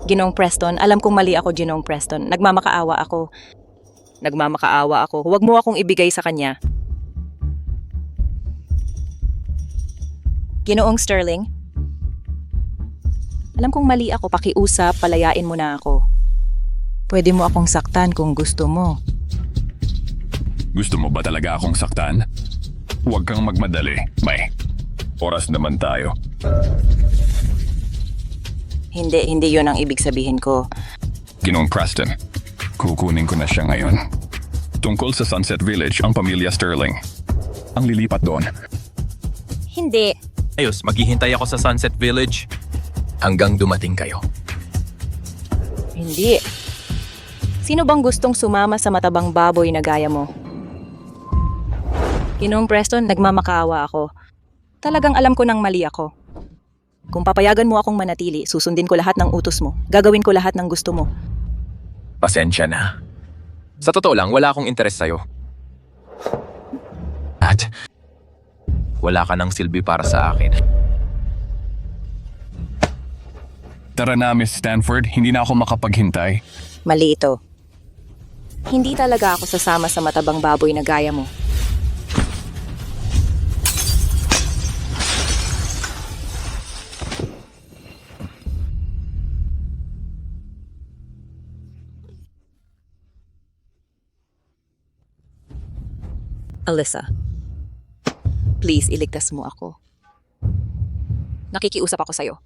Ginoong Preston, alam kong mali ako, Ginoong Preston. Nagmamakaawa ako. Huwag mo akong ibigay sa kanya. Ginoong Sterling, alam kong mali ako, pakiusap, palayain mo na ako. Pwede mo akong saktan kung gusto mo. Gusto mo ba talaga akong saktan? Huwag kang magmadali, May. Oras naman tayo. Hindi yun ang ibig sabihin ko. Ginoong Preston, kukunin ko na siya ngayon. Tungkol sa Sunset Village, ang pamilya Sterling. Ang lilipat doon. Hindi. Ayos, maghihintay ako sa Sunset Village hanggang dumating kayo. Hindi. Sino bang gustong sumama sa matabang baboy na gaya mo? Ginoong Preston, nagmamakaawa ako. Talagang alam ko nang mali ako. Kung papayagan mo akong manatili, susundin ko lahat ng utos mo. Gagawin ko lahat ng gusto mo. Pasensya na. Sa totoo lang, wala akong interes sa'yo. At Wala ka ng silbi para sa akin. Tara na, Miss Stanford. Hindi na ako makapaghintay. Mali ito. Hindi talaga ako sasama sa matabang baboy na gaya mo. Alyssa, please iligtas mo ako. Nakikiusap ako sa'yo.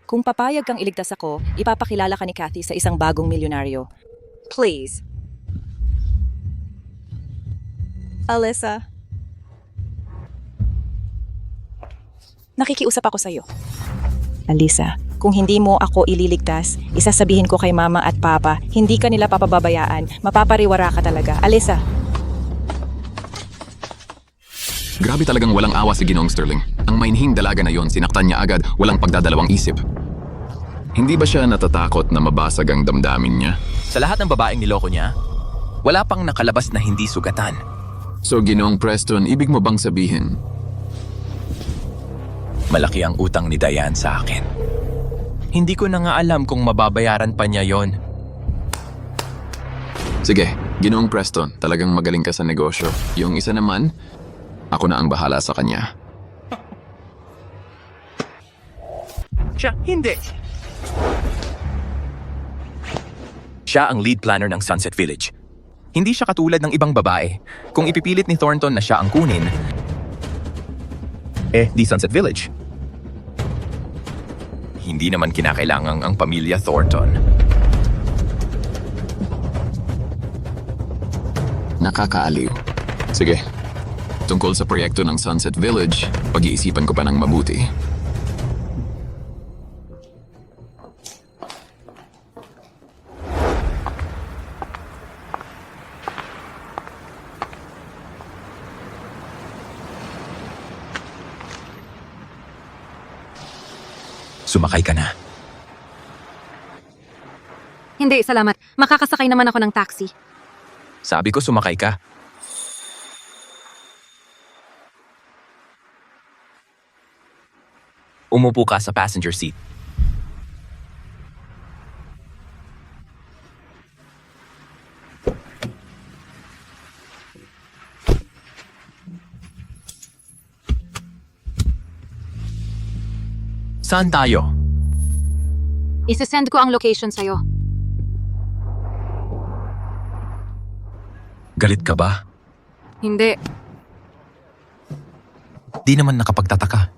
Kung papayag kang iligtas ako, ipapakilala ka ni Kathy sa isang bagong milyonaryo. Please. Alyssa. Nakikiusap ako sa'yo. Alyssa, kung hindi mo ako ililigtas, isasabihin ko kay mama at papa, hindi ka nila papababayaan, mapapariwara ka talaga. Alyssa. Grabe talagang walang awa si Ginoong Sterling. Ang mainhing dalaga na yon, sinaktan niya agad, walang pagdadalawang isip. Hindi ba siya natatakot na mabasag ang damdamin niya? Sa lahat ng babaeng niloko niya, wala pang nakalabas na hindi sugatan. So Ginoong Preston, ibig mo bang sabihin? Malaki ang utang ni Diane sa akin. Hindi ko na nga alam kung mababayaran pa niya yon. Sige, Ginoong Preston, talagang magaling ka sa negosyo. Yung isa naman, ako na ang bahala sa kanya. Siya, hindi. Siya ang lead planner ng Sunset Village. Hindi siya katulad ng ibang babae. Kung ipipilit ni Thornton na siya ang kunin, di Sunset Village. Hindi naman kinakailangan ang pamilya Thornton. Nakakaaliw. Sige, tungkol sa proyekto ng Sunset Village, pag-iisipan ko pa ng mabuti. Sumakay ka na. Hindi, salamat. Makakasakay naman ako ng taxi. Sabi ko sumakay ka. Umupo ka sa passenger seat. Saan tayo? Isesend ko ang location sa'yo. Galit ka ba? Hindi. Di naman nakapagtataka.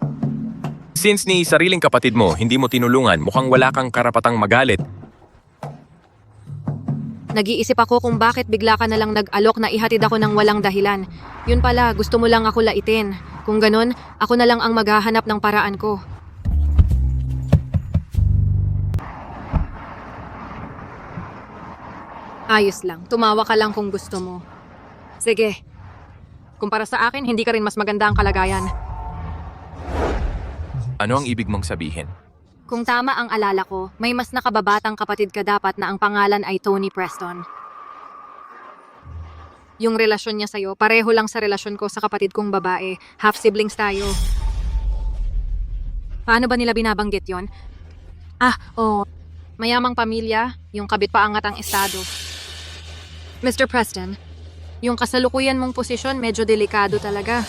Since ni sariling kapatid mo, hindi mo tinulungan, mukhang wala kang karapatang magalit. Nag-iisip ako kung bakit bigla ka na lang nag-alok na ihatid ako ng walang dahilan. Yun pala, gusto mo lang ako laitin. Kung ganun, ako na lang ang maghahanap ng paraan ko. Ayos lang. Tumawa ka lang kung gusto mo. Sige. Kumpara sa akin, hindi ka rin mas maganda ang kalagayan. Ano ang ibig mong sabihin? Kung tama ang alala ko, may mas nakababatang kapatid ka dapat na ang pangalan ay Tony Preston. Yung relasyon niya sa'yo, pareho lang sa relasyon ko sa kapatid kong babae. Half-siblings tayo. Paano ba nila binabanggit yon? Mayamang pamilya, yung kabit paangat ang estado. Mr. Preston, yung kasalukuyan mong posisyon medyo delikado talaga.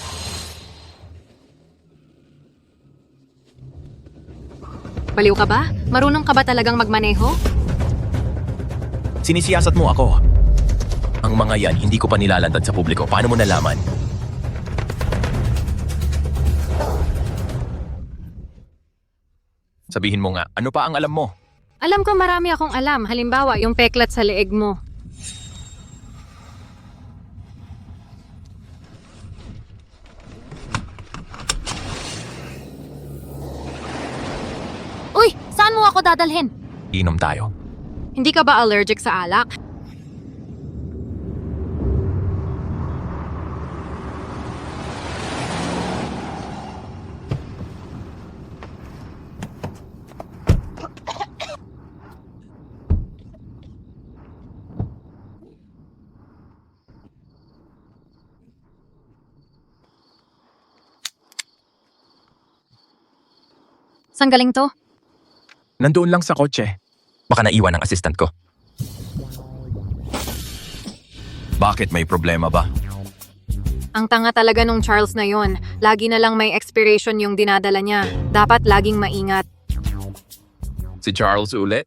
Baliw ka ba? Marunong ka ba talagang magmaneho? Sinisiyasat mo ako. Ang mga yan, hindi ko pa nilalantad sa publiko. Paano mo nalaman? Sabihin mo nga, ano pa ang alam mo? Alam ko marami akong alam. Halimbawa, yung peklat sa leeg mo. Uy! Saan mo ako dadalhin? Inom tayo. Hindi ka ba allergic sa alak? Saan galing to? Nandoon lang sa kotse. Baka naiwan ng assistant ko. Bakit, may problema ba? Ang tanga talaga nung Charles na yon. Lagi na lang may expiration yung dinadala niya. Dapat laging maingat. Si Charles ulit?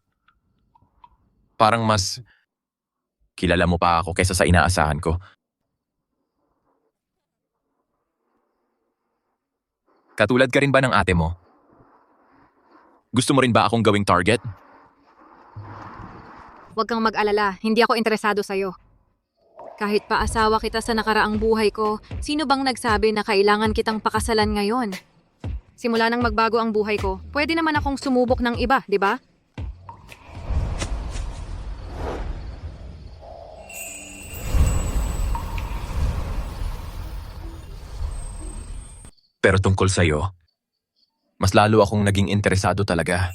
Parang mas kilala mo pa ako kaysa sa inaasahan ko. Katulad ka rin ba ng ate mo? Gusto mo rin ba akong gawing target? Huwag kang mag-alala, hindi ako interesado sa'yo. Kahit pa asawa kita sa nakaraang buhay ko, sino bang nagsabi na kailangan kitang pakasalan ngayon? Simula nang magbago ang buhay ko, pwede naman akong sumubok ng iba, di ba? Pero tungkol sa'yo, mas lalo akong naging interesado talaga.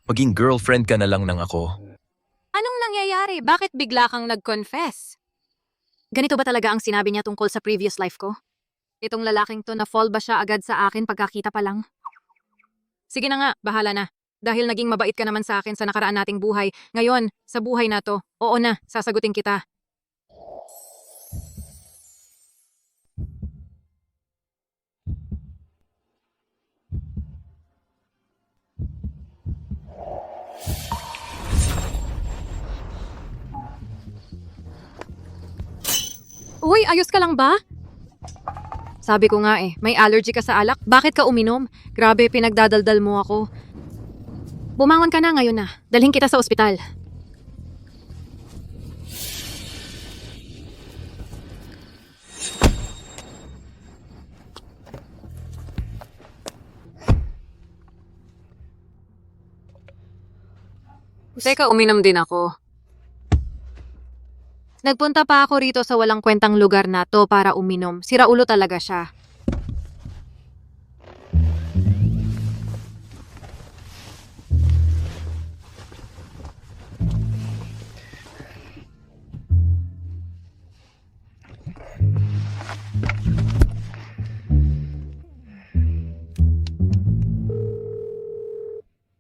Maging girlfriend ka na lang ng ako. Anong nangyayari? Bakit bigla kang nag-confess? Ganito ba talaga ang sinabi niya tungkol sa previous life ko? Itong lalaking to, na-fall ba siya agad sa akin pagkakita pa lang? Sige na nga, bahala na. Dahil naging mabait ka naman sa akin sa nakaraan nating buhay, ngayon, sa buhay na to, oo na, sasagutin kita. Uy, ayos ka lang ba? Sabi ko nga may allergy ka sa alak. Bakit ka uminom? Grabe, pinagdadaldal mo ako. Bumangon ka na ngayon na. Dalhin kita sa ospital. Teka, uminom din ako. Nagpunta pa ako rito sa walang kwentang lugar na to para uminom. Siraulo talaga siya.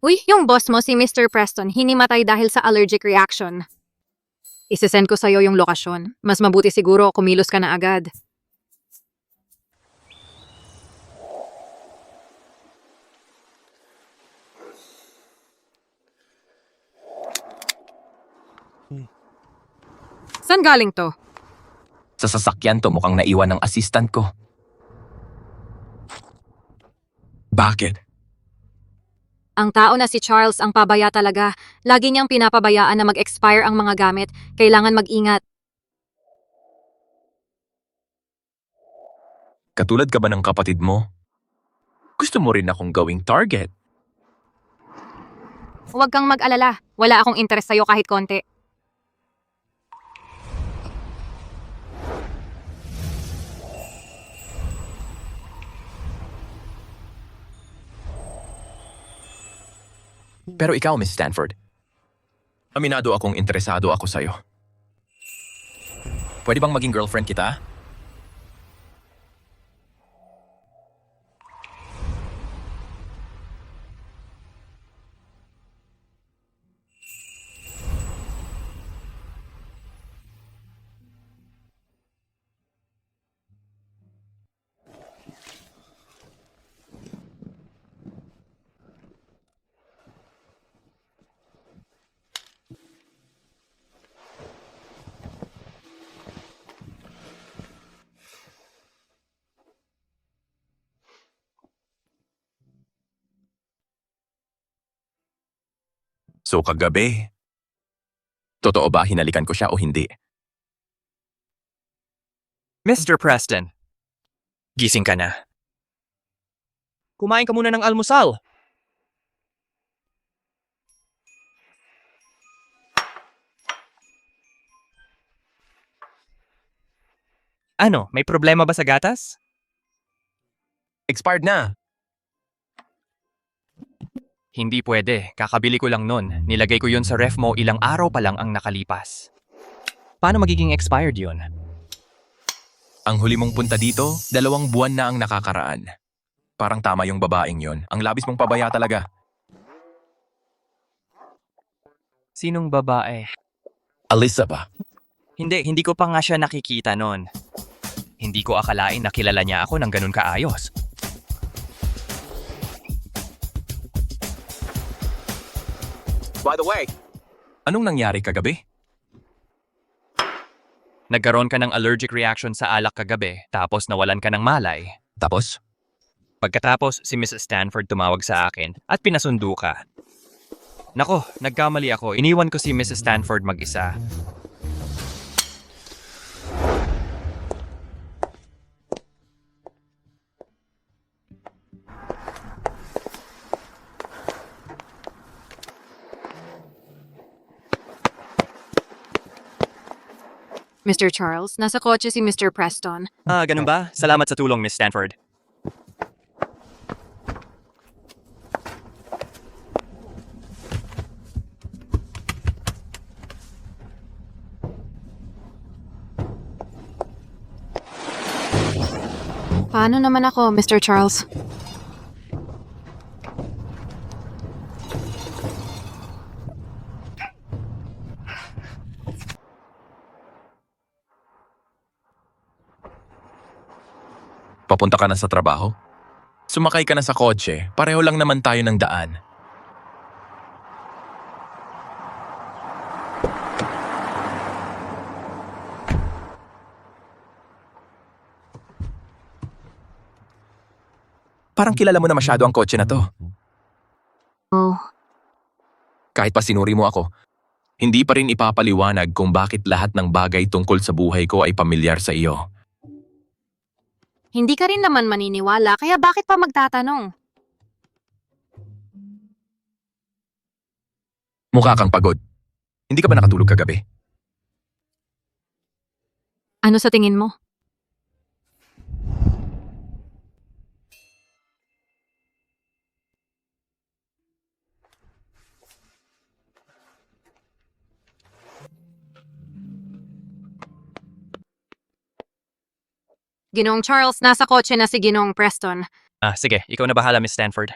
Uy, yung boss mo, si Mr. Preston, hinimatay dahil sa allergic reaction. Isesend ko sa'yo yung lokasyon. Mas mabuti siguro kumilos ka na agad. Saan galing to? Sa sasakyan to, mukhang naiwan ng assistant ko. Bakit? Ang tao na si Charles ang pabaya talaga. Lagi niyang pinapabayaan na mag-expire ang mga gamit. Kailangan mag-ingat. Katulad ka ba ng kapatid mo? Gusto mo rin akong gawing target? Huwag kang mag-alala. Wala akong interes sa'yo kahit konti. Pero ikaw, Miss Stanford, aminado akong interesado ako sa'yo. Pwede bang maging girlfriend kita? So kagabi, totoo ba hinalikan ko siya o hindi? Mr. Preston, gising ka na. Kumain ka muna ng almusal. Ano, may problema ba sa gatas? Expired na. Hindi pwede. Kakabili ko lang nun. Nilagay ko yun sa ref mo, ilang araw pa lang ang nakalipas. Paano magiging expired yun? Ang huli mong punta dito, 2 buwan na ang nakakaraan. Parang tama yung babaeng yon. Ang labis mong pabaya talaga. Sinong babae? Alisa ba? Hindi ko pa nga siya nakikita noon. Hindi ko akalain na kilala niya ako ng ganun kaayos. By the way, anong nangyari kagabi? Nagkaroon ka ng allergic reaction sa alak kagabi, tapos nawalan ka ng malay. Tapos? Pagkatapos, si Mrs. Stanford tumawag sa akin at pinasundo ka. Nako, nagkamali ako. Iniwan ko si Mrs. Stanford mag-isa. Mr. Charles, nasa kotse si Mr. Preston. Ganun ba? Salamat sa tulong, Miss Stanford. Paano naman ako, Mr. Charles? Papunta ka na sa trabaho? Sumakay ka na sa kotse, pareho lang naman tayo ng daan. Parang kilala mo na masyado ang kotse na to. Oh. Kahit pa sinuri mo ako, hindi pa rin ipapaliwanag kung bakit lahat ng bagay tungkol sa buhay ko ay pamilyar sa iyo. Hindi ka rin naman maniniwala, kaya bakit pa magtatanong? Mukha kang pagod. Hindi ka ba nakatulog kagabi? Ano sa tingin mo? Ginoong Charles, nasa kotse na si Ginoong Preston. Sige, ikaw na bahala, Miss Stanford.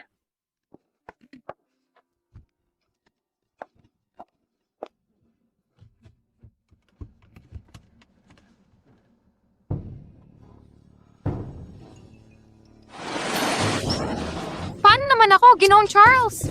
Paano naman ako, Ginoong Charles?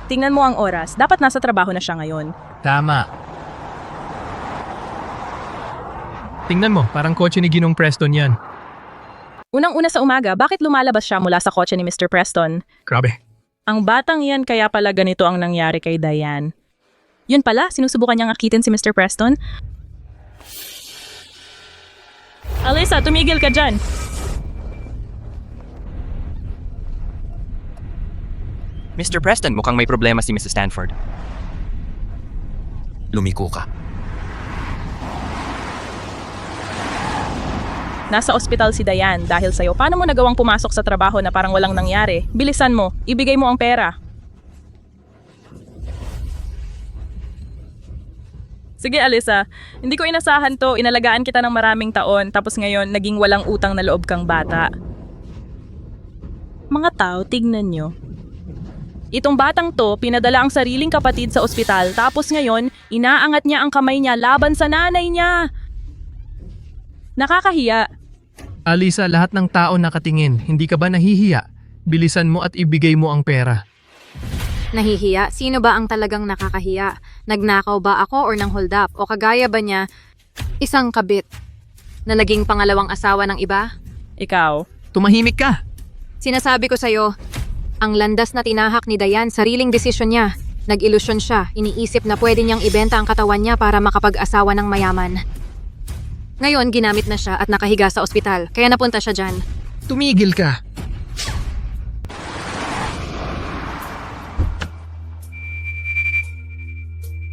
Tingnan mo ang oras. Dapat nasa trabaho na siya ngayon. Tama. Tingnan mo, parang kotse ni Ginong Preston yan. Unang-una sa umaga, bakit lumalabas siya mula sa kotse ni Mr. Preston? Grabe. Ang batang yan kaya pala ganito ang nangyari kay Diane. Yun pala, sinusubukan niyang akitin si Mr. Preston. Alisa, tumigil ka dyan! Mr. Preston, mukhang may problema si Mrs. Stanford. Lumiko ka. Nasa ospital si Diane dahil sa'yo. Paano mo nagawang pumasok sa trabaho na parang walang nangyari? Bilisan mo, ibigay mo ang pera. Sige Alisa, hindi ko inasahan to. Inalagaan kita ng maraming taon tapos ngayon naging walang utang na loob kang bata. Mga tao, tignan nyo. Itong batang to, pinadala ang sariling kapatid sa ospital tapos ngayon, inaangat niya ang kamay niya laban sa nanay niya. Nakakahiya. Alisa, lahat ng tao nakatingin. Hindi ka ba nahihiya? Bilisan mo at ibigay mo ang pera. Nahihiya? Sino ba ang talagang nakakahiya? Nagnakaw ba ako or nang hold up? O kagaya ba niya, isang kabit na naging pangalawang asawa ng iba? Ikaw. Tumahimik ka. Sinasabi ko sa'yo, ang landas na tinahak ni Diane, sariling desisyon niya. Nag-ilusyon siya, iniisip na pwede niyang ibenta ang katawan niya para makapag-asawa ng mayaman. Ngayon, ginamit na siya at nakahiga sa ospital, kaya napunta siya dyan. Tumigil ka.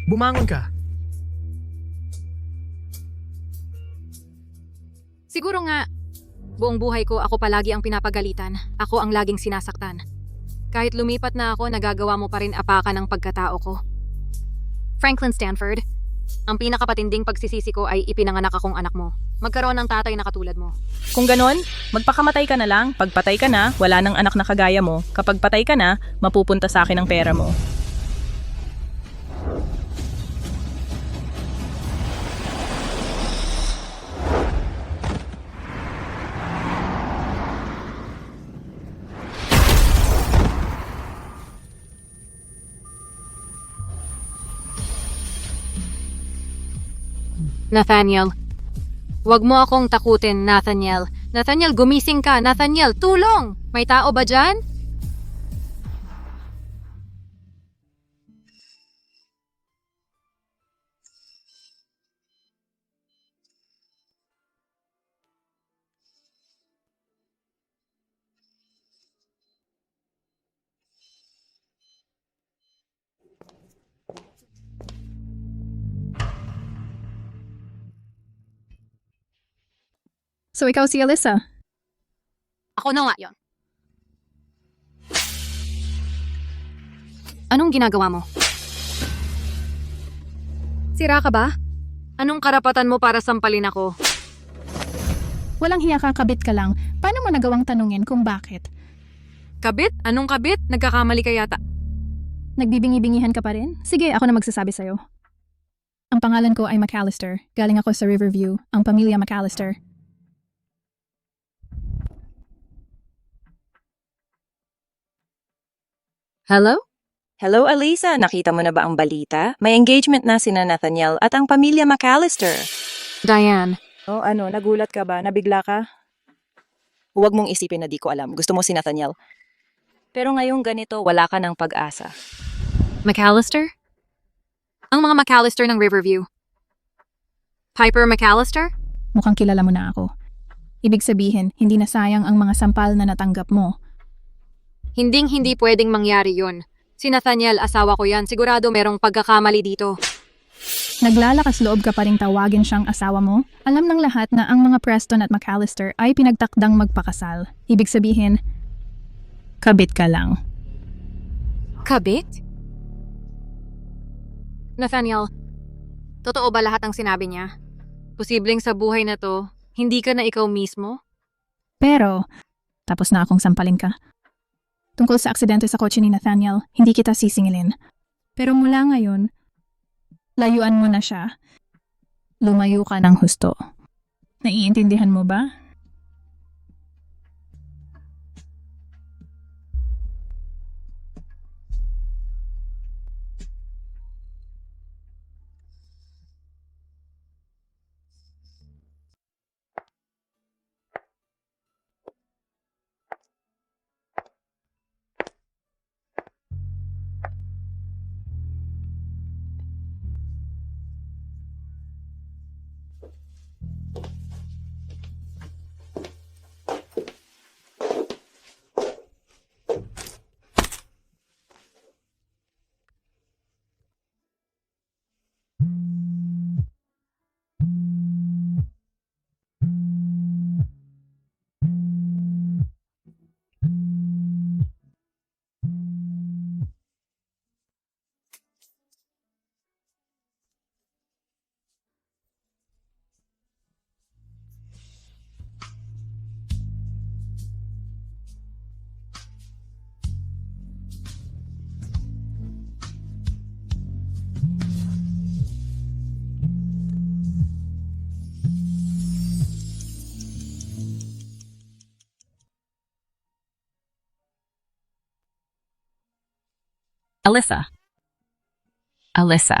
Bumangon ka. Siguro nga, Buong buhay ko, ako palagi ang pinapagalitan. Ako ang laging sinasaktan. Kahit lumipat na ako, nagagawa mo pa rin apakan ang pagkatao ko. Franklin Stanford, ang pinakapatinding pagsisisi ko ay ipinanganak akong anak mo. Magkaroon ng tatay na katulad mo. Kung ganon, magpakamatay ka na lang. Pag patay ka na, wala nang anak na kagaya mo. Kapag patay ka na, mapupunta sa akin ang pera mo. Nathaniel, wag mo akong takutin, Nathaniel. Nathaniel, gumising ka. Nathaniel, tulong! May tao ba dyan? So ikaw si Alyssa? Ako na nga yon. Anong ginagawa mo? Sira ka ba? Anong karapatan mo para sampalin ako? Walang hiya ka, kabit ka lang. Paano mo nagawang tanungin kung bakit? Kabit? Anong kabit? Nagkakamali ka yata. Nagbibingi-bingihan ka pa rin? Sige, ako na magsasabi sa'yo. Ang pangalan ko ay McAllister. Galing ako sa Riverview, ang pamilya McAllister. Hello? Hello, Alisa. Nakita mo na ba ang balita? May engagement na sina Nathaniel at ang pamilya McAllister. Diane. Oh, ano? Nagulat ka ba? Nabigla ka? Huwag mong isipin na di ko alam. Gusto mo si Nathaniel. Pero ngayong ganito, wala ka ng pag-asa. McAllister? Ang mga McAllister ng Riverview. Piper McAllister? Mukhang kilala mo na ako. Ibig sabihin, hindi na sayang ang mga sampal na natanggap mo. Hinding-hindi pwedeng mangyari yon. Si Nathaniel, asawa ko yan. Sigurado merong pagkakamali dito. Naglalakas loob ka pa ring tawagin siyang asawa mo? Alam ng lahat na ang mga Preston at McAllister ay pinagtakdang magpakasal. Ibig sabihin, kabit ka lang. Kabit? Nathaniel, totoo ba lahat ang sinabi niya? Posibleng sa buhay na to, hindi ka na ikaw mismo? Pero, tapos na akong sampalin ka. Tungkol sa aksidente sa kotse ni Nathaniel, hindi kita sisingilin. Pero mula ngayon, layuan mo na siya. Lumayo ka ng husto. Naiintindihan mo ba? Alyssa. Alyssa.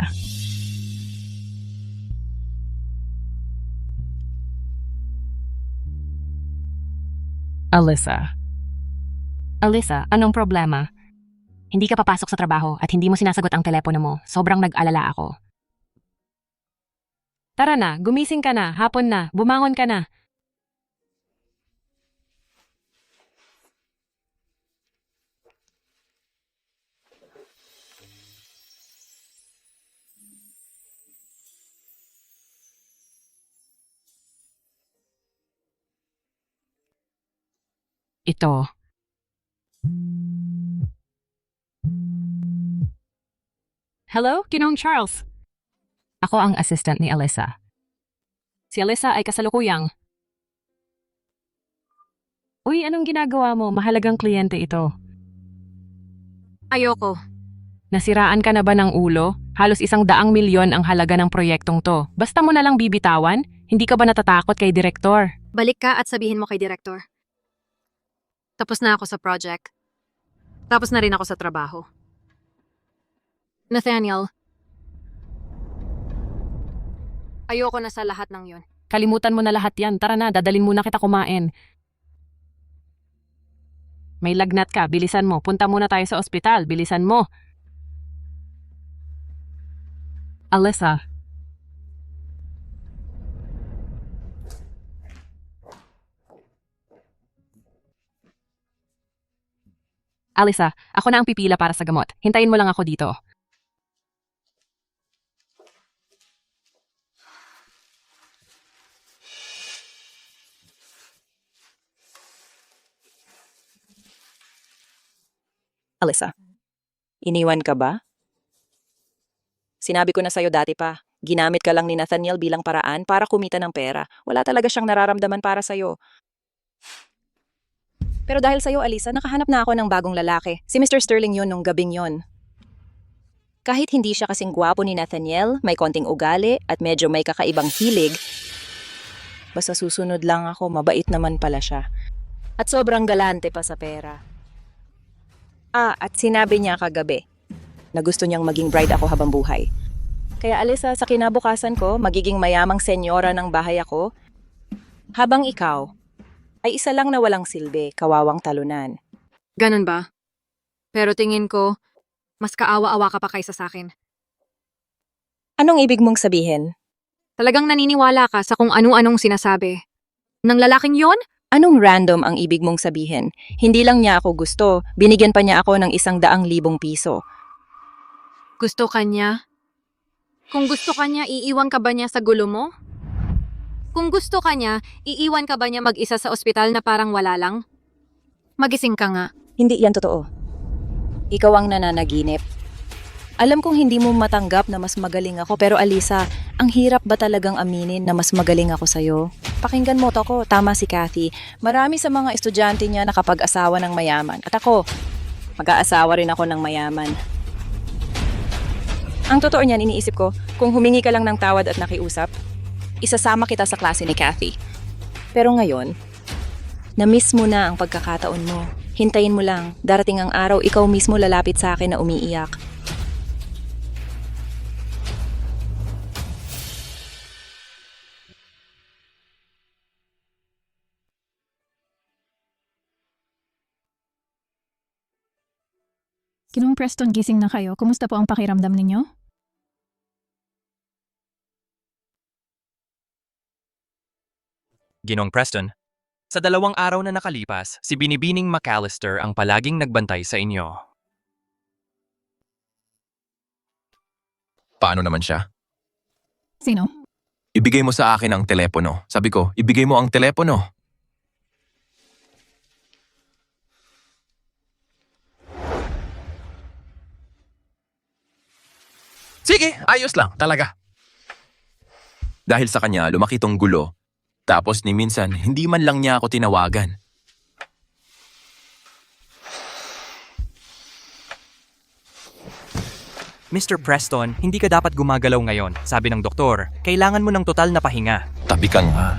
Alyssa. Alyssa, anong problema? Hindi ka papasok sa trabaho at hindi mo sinasagot ang telepono mo. Sobrang nag-alala ako. Tara na, gumising ka na, hapon na, bumangon ka na. Ito. Hello, Ginoong Charles. Ako ang assistant ni Alyssa. Si Alyssa ay kasalukuyang. Uy, anong ginagawa mo? Mahalagang kliyente ito. Ayoko. Nasiraan ka na ba ng ulo? Halos 100,000,000 ang halaga ng proyektong to. Basta mo na lang bibitawan? Hindi ka ba natatakot kay direktor? Balik ka at sabihin mo kay Director. Tapos na ako sa project. Tapos na rin ako sa trabaho. Nathaniel, ayoko na sa lahat ng yon. Kalimutan mo na lahat yan. Tara na, dadalin muna kita kumain. May lagnat ka, bilisan mo. Punta muna tayo sa ospital, bilisan mo. Alyssa. Alyssa, ako na ang pipila para sa gamot. Hintayin mo lang ako dito. Alyssa, iniwan ka ba? Sinabi ko na sa'yo dati pa, ginamit ka lang ni Nathaniel bilang paraan para kumita ng pera. Wala talaga siyang nararamdaman para sa'yo. Pero dahil sa'yo, Alyssa, nakahanap na ako ng bagong lalaki. Si Mr. Sterling yun nung gabing yun. Kahit hindi siya kasing gwapo ni Nathaniel, may konting ugali at medyo may kakaibang hilig, basta susunod lang ako, mabait naman pala siya. At sobrang galante pa sa pera. At sinabi niya kagabi na gusto niyang maging bride ako habang buhay. Kaya Alyssa, sa kinabukasan ko, magiging mayamang senyora ng bahay ako, habang ikaw ay isa lang na walang silbi, kawawang talunan. Ganun ba? Pero tingin ko, mas kaawa-awa ka pa kaysa sa akin. Anong ibig mong sabihin? Talagang naniniwala ka sa kung ano-anong sinasabi. Nang lalaking yon? Anong random ang ibig mong sabihin? Hindi lang niya ako gusto, binigyan pa niya ako ng 100,000 piso. Gusto ka niya? Kung gusto ka niya, iiwan ka ba niya sa gulo mo? Kung gusto ka niya, iiwan ka ba niya mag-isa sa ospital na parang wala lang? Magising ka nga. Hindi yan totoo. Ikaw ang nananaginip. Alam kong hindi mo matanggap na mas magaling ako, pero Alyssa, ang hirap ba talagang aminin na mas magaling ako sa'yo? Pakinggan mo to ko, tama si Kathy. Marami sa mga estudyante niya nakapag-asawa ng mayaman. At ako, mag-aasawa rin ako ng mayaman. Ang totoo niyan, iniisip ko, kung humingi ka lang ng tawad at nakiusap, isasama kita sa klase ni Kathy. Pero ngayon, na-miss mo na ang pagkakataon mo. Hintayin mo lang, darating ang araw, ikaw mismo lalapit sa akin na umiiyak. Ginoong Preston, gising na kayo. Kumusta po ang pakiramdam ninyo? Ginong Preston, sa 2 araw na nakalipas, si Binibining McAllister ang palaging nagbantay sa inyo. Paano naman siya? Sino? Ibigay mo sa akin ang telepono. Sabi ko, ibigay mo ang telepono. Sige, ayos lang, talaga. Dahil sa kanya, lumaki tong gulo. Tapos ni minsan, hindi man lang niya ako tinawagan. Mr. Preston, hindi ka dapat gumagalaw ngayon, sabi ng doktor. Kailangan mo ng total na pahinga. Tabi ka nga.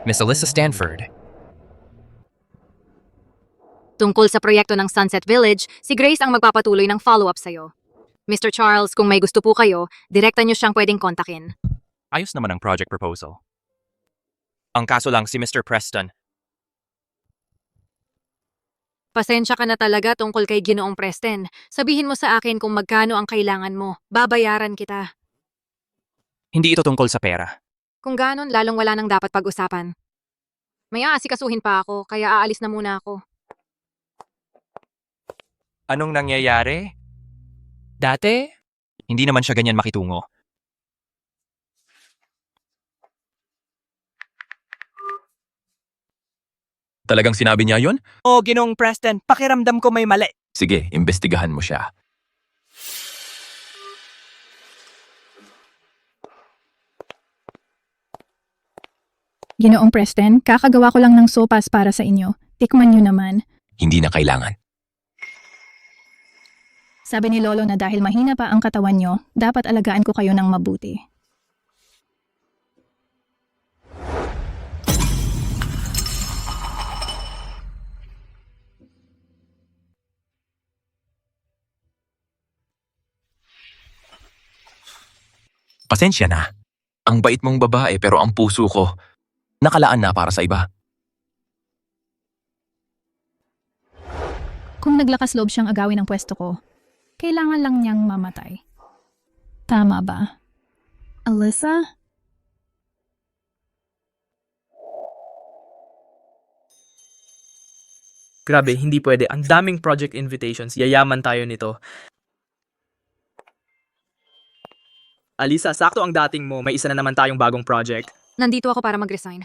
Miss Alyssa Stanford. Tungkol sa proyekto ng Sunset Village, si Grace ang magpapatuloy ng follow-up sa'yo. Mr. Charles, kung may gusto po kayo, direkta niyo siyang pwedeng kontakin. Ayos naman ang project proposal. Ang kaso lang si Mr. Preston. Pasensya ka na talaga tungkol kay Ginoong Preston. Sabihin mo sa akin kung magkano ang kailangan mo. Babayaran kita. Hindi ito tungkol sa pera. Kung ganon, lalong wala nang dapat pag-usapan. May aasikasuhin pa ako, kaya aalis na muna ako. Anong nangyayari? Dati? Hindi naman siya ganyan makitungo. Talagang sinabi niya yon? Oh, Ginoong Preston, pakiramdam ko may mali. Sige, imbestigahan mo siya. Ginoong Preston, kakagawa ko lang ng sopas para sa inyo. Tikman nyo naman. Hindi na kailangan. Sabi ni Lolo na dahil mahina pa ang katawan nyo, dapat alagaan ko kayo ng mabuti. Pasensya na. Ang bait mong babae pero ang puso ko, nakalaan na para sa iba. Kung naglakas loob siyang agawin ang pwesto ko, kailangan lang niyang mamatay. Tama ba? Alyssa? Grabe, hindi pwede. Ang daming project invitations. Yayaman tayo nito. Alisa, sakto ang dating mo. May isa na naman tayong bagong project. Nandito ako para mag-resign.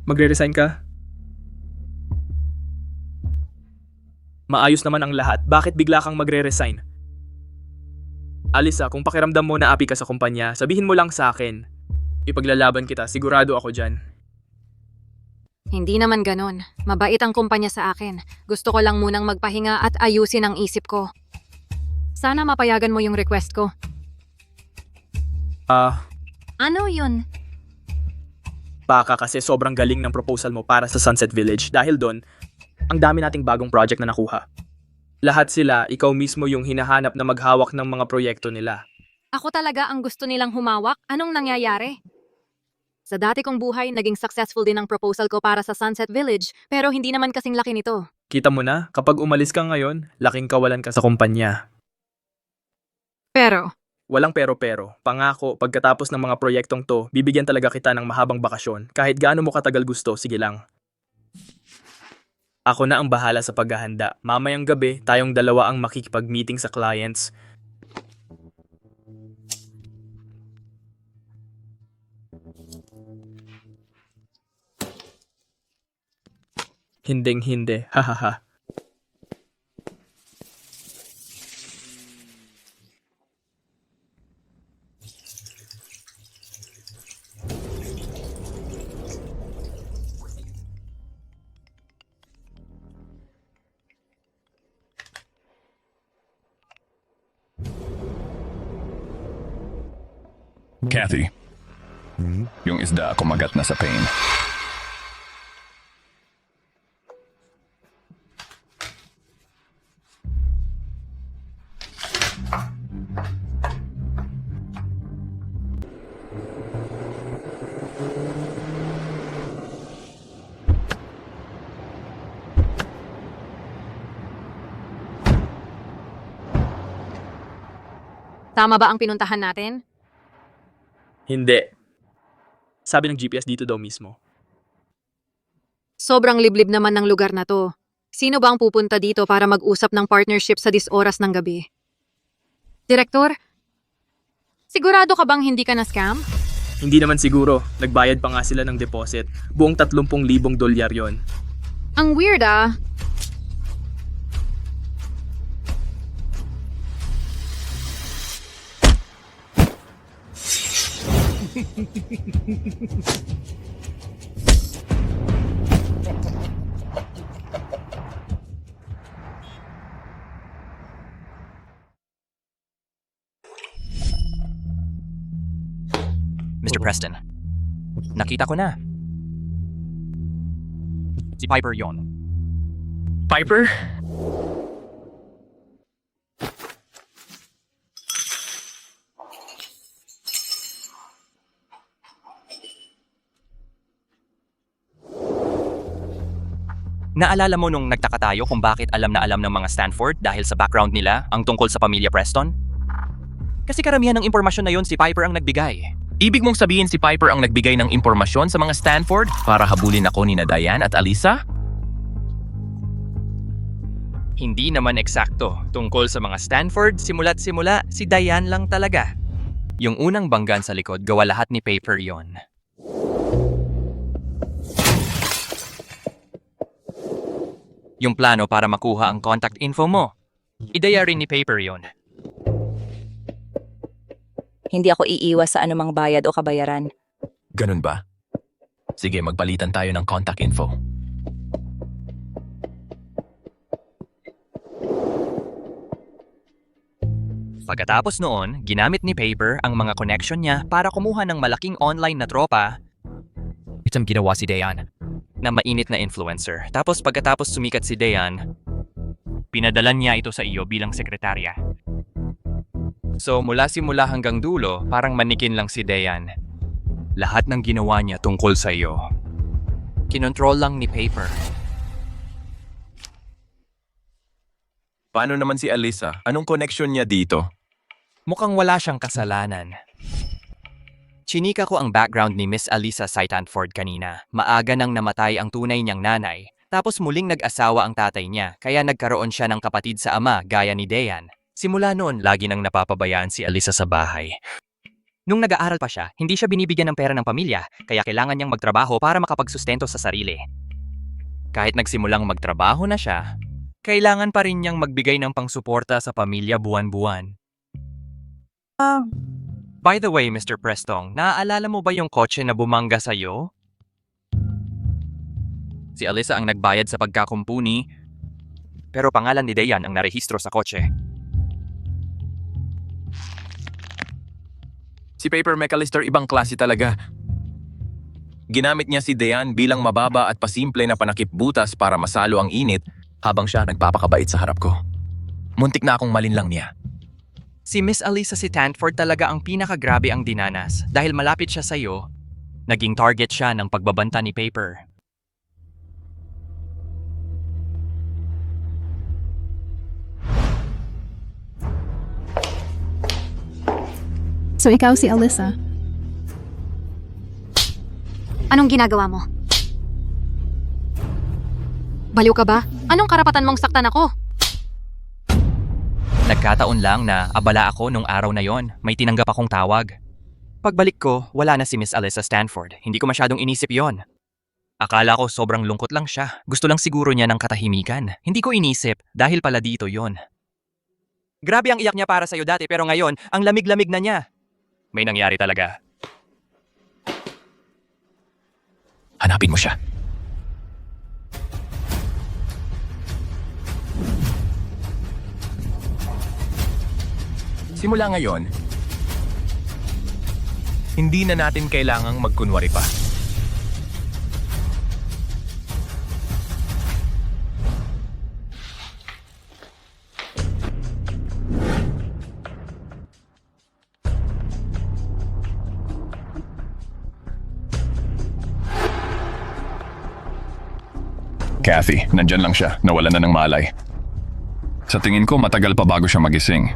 Magre-resign ka? Maayos naman ang lahat. Bakit bigla kang magre-resign? Alisa, kung pakiramdam mo na api ka sa kumpanya, sabihin mo lang sa akin. Ipaglalaban kita. Sigurado ako dyan. Hindi naman ganon. Mabait ang kumpanya sa akin. Gusto ko lang munang magpahinga at ayusin ang isip ko. Sana mapayagan mo yung request ko. Ano yun? Baka kasi sobrang galing ng proposal mo para sa Sunset Village. Dahil doon, ang dami nating bagong project na nakuha. Lahat sila, ikaw mismo yung hinahanap na maghawak ng mga proyekto nila. Ako talaga ang gusto nilang humawak? Anong nangyayari? Sa dati kong buhay, naging successful din ang proposal ko para sa Sunset Village, pero hindi naman kasing laki nito. Kita mo na, kapag umalis ka ngayon, laking kawalan ka sa kumpanya. Pero, Walang pero-pero. Pangako, pagkatapos ng mga proyektong to, bibigyan talaga kita ng mahabang bakasyon. Kahit gaano mo katagal gusto, sige lang. Ako na ang bahala sa paghahanda. Mamayang gabi, tayong dalawa ang makikipag-meeting sa clients. Hinding-hindi, hahaha. Kathy, yung isda kumagat na sa pain. tama ba ang pinuntahan natin? Hindi. Sabi ng GPS dito daw mismo. Sobrang liblib naman ng lugar na to. Sino ba ang pupunta dito para mag-usap ng partnership sa oras ng gabi? Direktor? Sigurado ka bang hindi ka na-scam? Hindi naman siguro. Nagbayad pa nga sila ng deposit. Buong 30,000 dolyar yon. Ang weird ah. Mr. Preston, nakita ko na. Si Piper yon. Piper? Naalala mo nung nagtaka tayo kung bakit alam na alam ng mga Stanford dahil sa background nila ang tungkol sa pamilya Preston? Kasi karamihan ng impormasyon na yon si Piper ang nagbigay. Ibig mong sabihin si Piper ang nagbigay ng impormasyon sa mga Stanford para habulin ako ni na Diane at Alisa? Hindi naman eksakto. Tungkol sa mga Stanford, simula't simula, si Diane lang talaga. Yung unang banggan sa likod, gawa lahat ni Paper yon. Yung plano para makuha ang contact info mo. Ideya rin ni Paper yon. Hindi ako iiwas sa anumang bayad o kabayaran. Ganun ba? Sige, magpalitan tayo ng contact info. Pagkatapos noon, ginamit ni Paper ang mga connection niya para kumuha ng malaking online na tropa. Itong ginawa si Dayan, na mainit na influencer. Tapos pagkatapos sumikat si Dayan, pinadalan niya ito sa iyo bilang sekretarya. So mula simula hanggang dulo, parang manikin lang si Dayan. Lahat ng ginawa niya tungkol sa iyo. Kinontrol lang ni Paper. Paano naman si Alisa? Anong connection niya dito? Mukhang wala siyang kasalanan. Chinika ko ang background ni Miss Alisa Stanford kanina. Maaga nang namatay ang tunay niyang nanay, tapos muling nag-asawa ang tatay niya, kaya nagkaroon siya ng kapatid sa ama gaya ni Dayan. Simula noon, lagi nang napapabayaan si Alisa sa bahay. Nung nag-aaral pa siya, hindi siya binibigyan ng pera ng pamilya, kaya kailangan niyang magtrabaho para makapagsustento sa sarili. Kahit nagsimulang magtrabaho na siya, kailangan pa rin niyang magbigay ng pangsuporta sa pamilya buwan-buwan. By the way, Mr. Prestong, naaalala mo ba yung kotse na bumangga sa'yo? Si Alisa ang nagbayad sa pagkakumpuni, pero pangalan ni Dayan ang narehistro sa kotse. Si Paper McAllister ibang klase talaga. Ginamit niya si Dayan bilang mababa at pasimple na panakip butas para masalo ang init habang siya nagpapakabait sa harap ko. Muntik na akong malinlang niya. Si Miss Alisa Stanford talaga ang pinakagrabe ang dinanas dahil malapit siya sa'yo, naging target siya ng pagbabanta ni Paper. So ikaw si Alisa. Anong ginagawa mo? Baliw ka ba? Anong karapatan mong saktan ako? Nagkataon lang na abala ako nung araw na yon, may tinanggap akong tawag. Pagbalik ko, wala na si Miss Alisa Stanford. Hindi ko masyadong inisip yon. Akala ko sobrang lungkot lang siya. Gusto lang siguro niya ng katahimikan. Hindi ko inisip dahil pala dito yon. Grabe ang iyak niya para sa'yo dati pero ngayon, ang lamig-lamig na niya. May nangyari talaga. Hanapin mo siya. Simula ngayon, hindi na natin kailangang magkunwari pa. Kathy, nandyan lang siya. Nawala na ng malay. Sa tingin ko, matagal pa bago siya magising.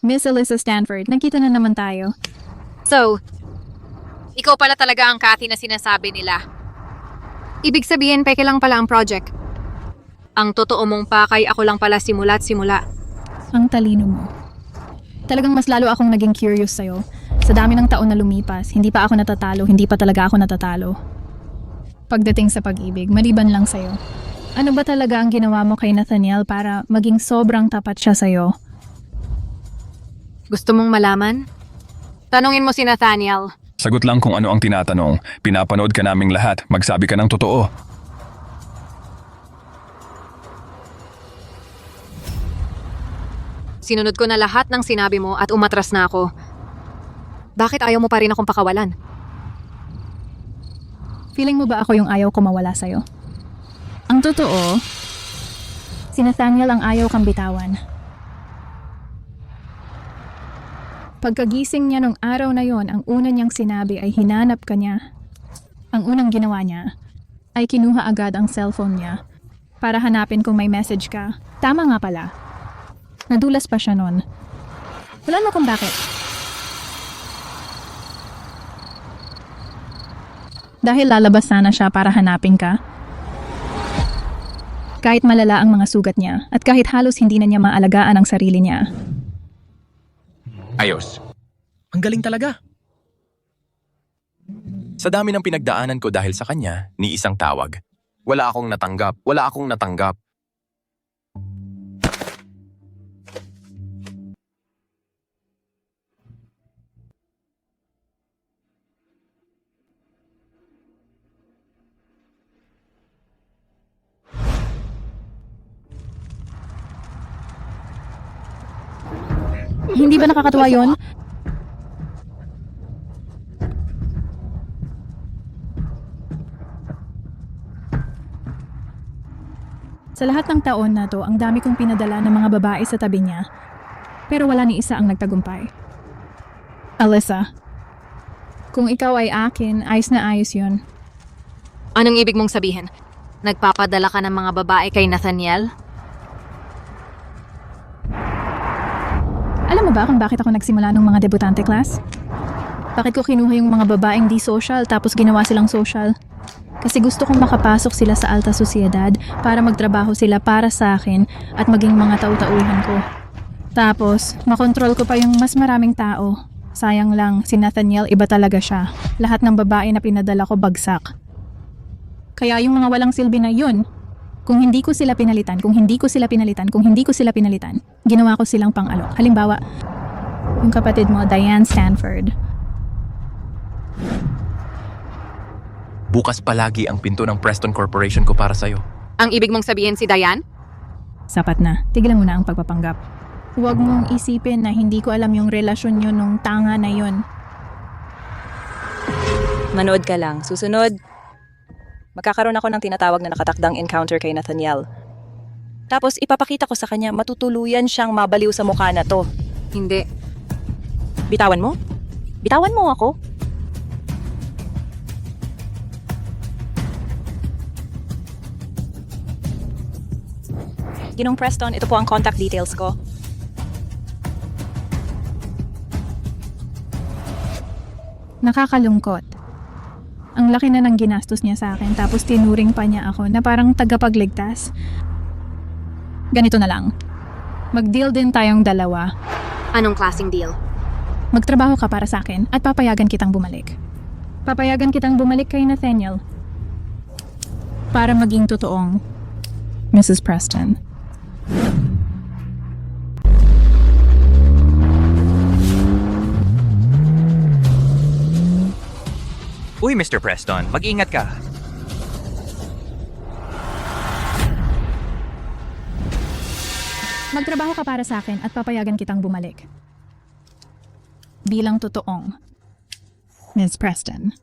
Miss Alisa Stanford, nakita na naman tayo. So, ikaw pala talaga ang Kathy na sinasabi nila. Ibig sabihin, peke lang pala ang project. Ang totoo mong pakay, ako lang pala simula't simula. Ang talino mo. Talagang mas lalo akong naging curious sa'yo. Sa dami ng taon na lumipas, hindi pa ako natatalo, hindi pa talaga ako natatalo. Pagdating sa pag-ibig, maliban lang sa'yo. Ano ba talaga ang ginawa mo kay Nathaniel para maging sobrang tapat siya sa'yo? Gusto mong malaman? Tanungin mo si Nathaniel. Sagot lang kung ano ang tinatanong. Pinapanood ka naming lahat. Magsabi ka ng totoo. Sinunod ko na lahat ng sinabi mo at umatras na ako. Bakit ayaw mo pa rin akong pakawalan? Feeling mo ba ako yung ayaw ko mawala sa'yo? Ang totoo, si Nathaniel ang ayaw kang bitawan. Pagkagising niya nung araw na yon, ang una niyang sinabi ay hinanap ka niya. Ang unang ginawa niya ay kinuha agad ang cellphone niya para hanapin kung may message ka. Tama nga pala. Nadulas pa siya nun. Wala mo kung bakit. Dahil lalabas sana siya para hanapin ka. Kahit malala ang mga sugat niya at kahit halos hindi na niya maalagaan ang sarili niya. Ayos. Ang galing talaga. Sa dami ng pinagdaanan ko dahil sa kanya, ni isang tawag. Wala akong natanggap. Hindi ba nakakatuwa yon? Sa lahat ng taon na to, ang dami kong pinadala ng mga babae sa tabi niya. Pero wala ni isa ang nagtagumpay. Alyssa, kung ikaw ay akin, ayos na ayos yun. Anong ibig mong sabihin? Nagpapadala ka ng mga babae kay Nathaniel? Alam mo ba kung bakit ako nagsimula ng mga debutante class? Bakit ko kinuha yung mga babaeng di social tapos ginawa silang social? Kasi gusto kong makapasok sila sa alta sosyedad para magtrabaho sila para sa akin at maging mga tau-tauhan ko. Tapos, makontrol ko pa yung mas maraming tao. Sayang lang, si Nathaniel iba talaga siya. Lahat ng babae na pinadala ko bagsak. Kaya yung mga walang silbi na yun, kung hindi ko sila pinalitan, ginawa ko silang pang-alok. Halimbawa, yung kapatid mo, Diane Stanford. Bukas palagi ang pinto ng Preston Corporation ko para sa'yo. Ang ibig mong sabihin si Diane? Sapat na. Tigilan mo na ang pagpapanggap. Huwag mong isipin na hindi ko alam yung relasyon nyo nung tanga na yun. Manood ka lang. Susunod, magkakaroon ako ng tinatawag na nakatakdang encounter kay Nathaniel. Tapos ipapakita ko sa kanya matutuluyan siyang mabaliw sa mukha na to. Hindi. Bitawan mo? Bitawan mo ako? Ginong Preston, ito po ang contact details ko. Nakakalungkot. Ang laki na ng ginastos niya sa akin tapos tinuring pa niya ako na parang tagapagligtas. Ganito na lang. Mag-deal din tayong dalawa. Anong klaseng deal? Magtrabaho ka para sa akin at papayagan kitang bumalik. Papayagan kitang bumalik kay Nathaniel. Para maging totoong Mrs. Preston. Uy, Mr. Preston, mag-ingat ka. Magtrabaho ka para sa akin at papayagan kitang bumalik. Bilang totoong Ms. Preston.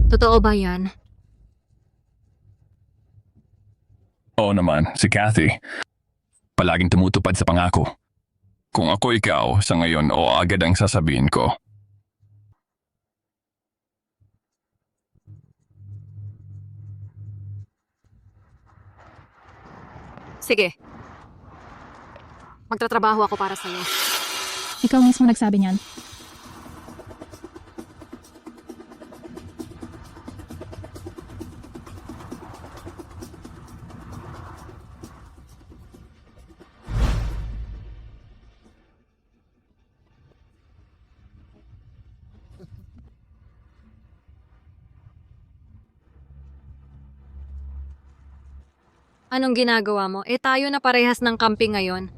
Totoo ba yan? Oo naman, si Kathy. Palaging tumutupad sa pangako. Kung ako ikaw, sa ngayon o agad ang sasabihin ko. Sige. Magtatrabaho ako para sa'yo. Ikaw mismo nagsabi niyan. Anong ginagawa mo? Tayo na parehas ng camping ngayon.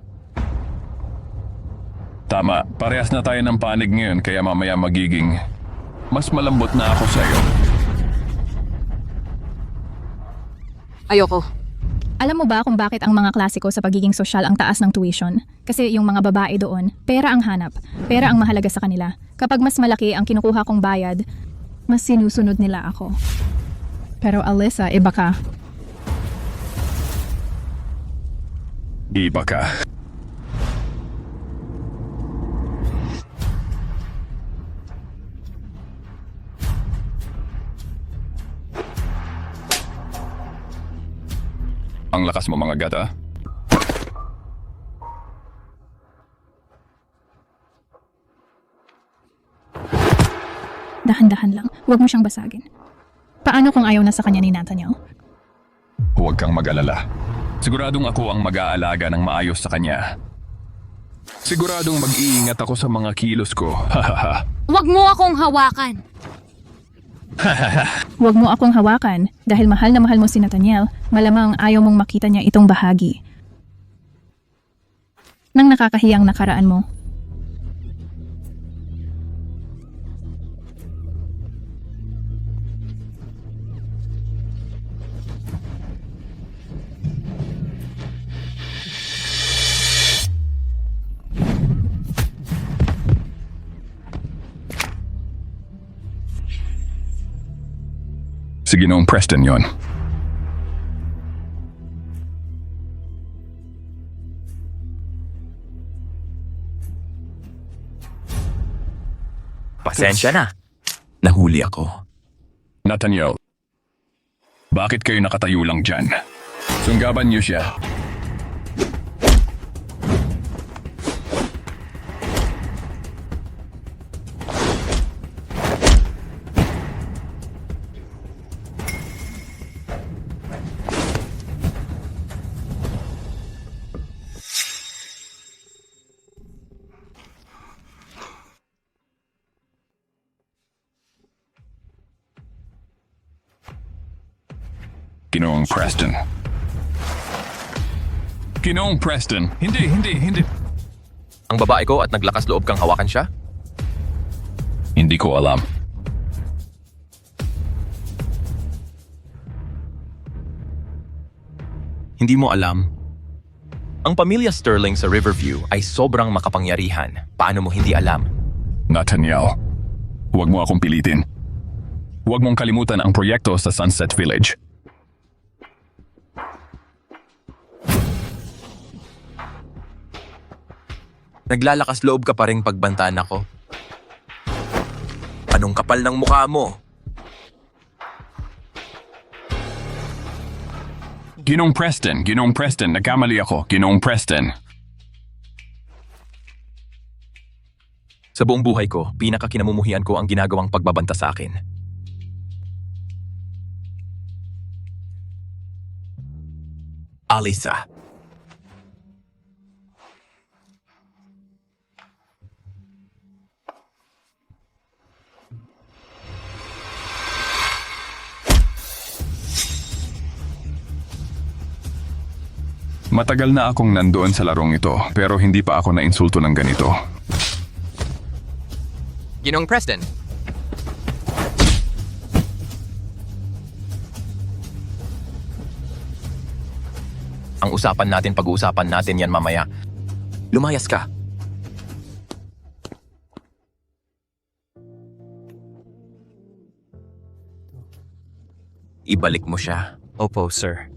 Tama, parehas na tayo ng panig ngayon kaya mamaya magiging mas malambot na ako sa'yo. Ayoko. Alam mo ba kung bakit ang mga klasiko sa pagiging sosyal ang taas ng tuition? Kasi yung mga babae doon, pera ang hanap. Pera ang mahalaga sa kanila. Kapag mas malaki ang kinukuha kong bayad, mas sinusunod nila ako. Pero Alyssa, iba ka. Iba ka. Ang lakas mo mga gata. Dahan-dahan lang. Huwag mo siyang basagin. Paano kung ayaw na sa kanya ni Nathaniel? Huwag kang mag-alala. Siguradong ako ang mag-aalaga ng maayos sa kanya. Siguradong mag-iingat ako sa mga kilos ko. Hahaha. Huwag mo akong hawakan. Huwag mo akong hawakan. Dahil mahal na mahal mo si Nathaniel, malamang ayaw mong makita niya itong bahagi ng nakakahiyang nakaraan mo. Si Ginoong Preston yon. Pasensya na. Nahuli ako. Nathaniel, bakit kayo nakatayo lang dyan? Sunggaban niyo siya. Ginoong Preston. Ginoong Preston. Hindi. Ang babae ko at naglakas loob kang hawakan siya? Hindi ko alam. Hindi mo alam? Ang pamilya Sterling sa Riverview ay sobrang makapangyarihan. Paano mo hindi alam? Nathaniel, huwag mo akong pilitin. Huwag mong kalimutan ang proyekto sa Sunset Village. Naglalakas loob ka pa ring pagbantaan ako. Anong kapal ng mukha mo? Ginoong Preston, nagkamali ako. Ginoong Preston. Sa buong buhay ko, pinakakinamumuhian ko ang ginagawang pagbabanta sa akin. Alyssa. Matagal na akong nandoon sa larong ito, pero hindi pa ako na-insulto ng ganito. Ginoong Preston. Ang usapan natin, pag-uusapan natin yan mamaya. Lumayas ka. Ibalik mo siya. Opo, sir.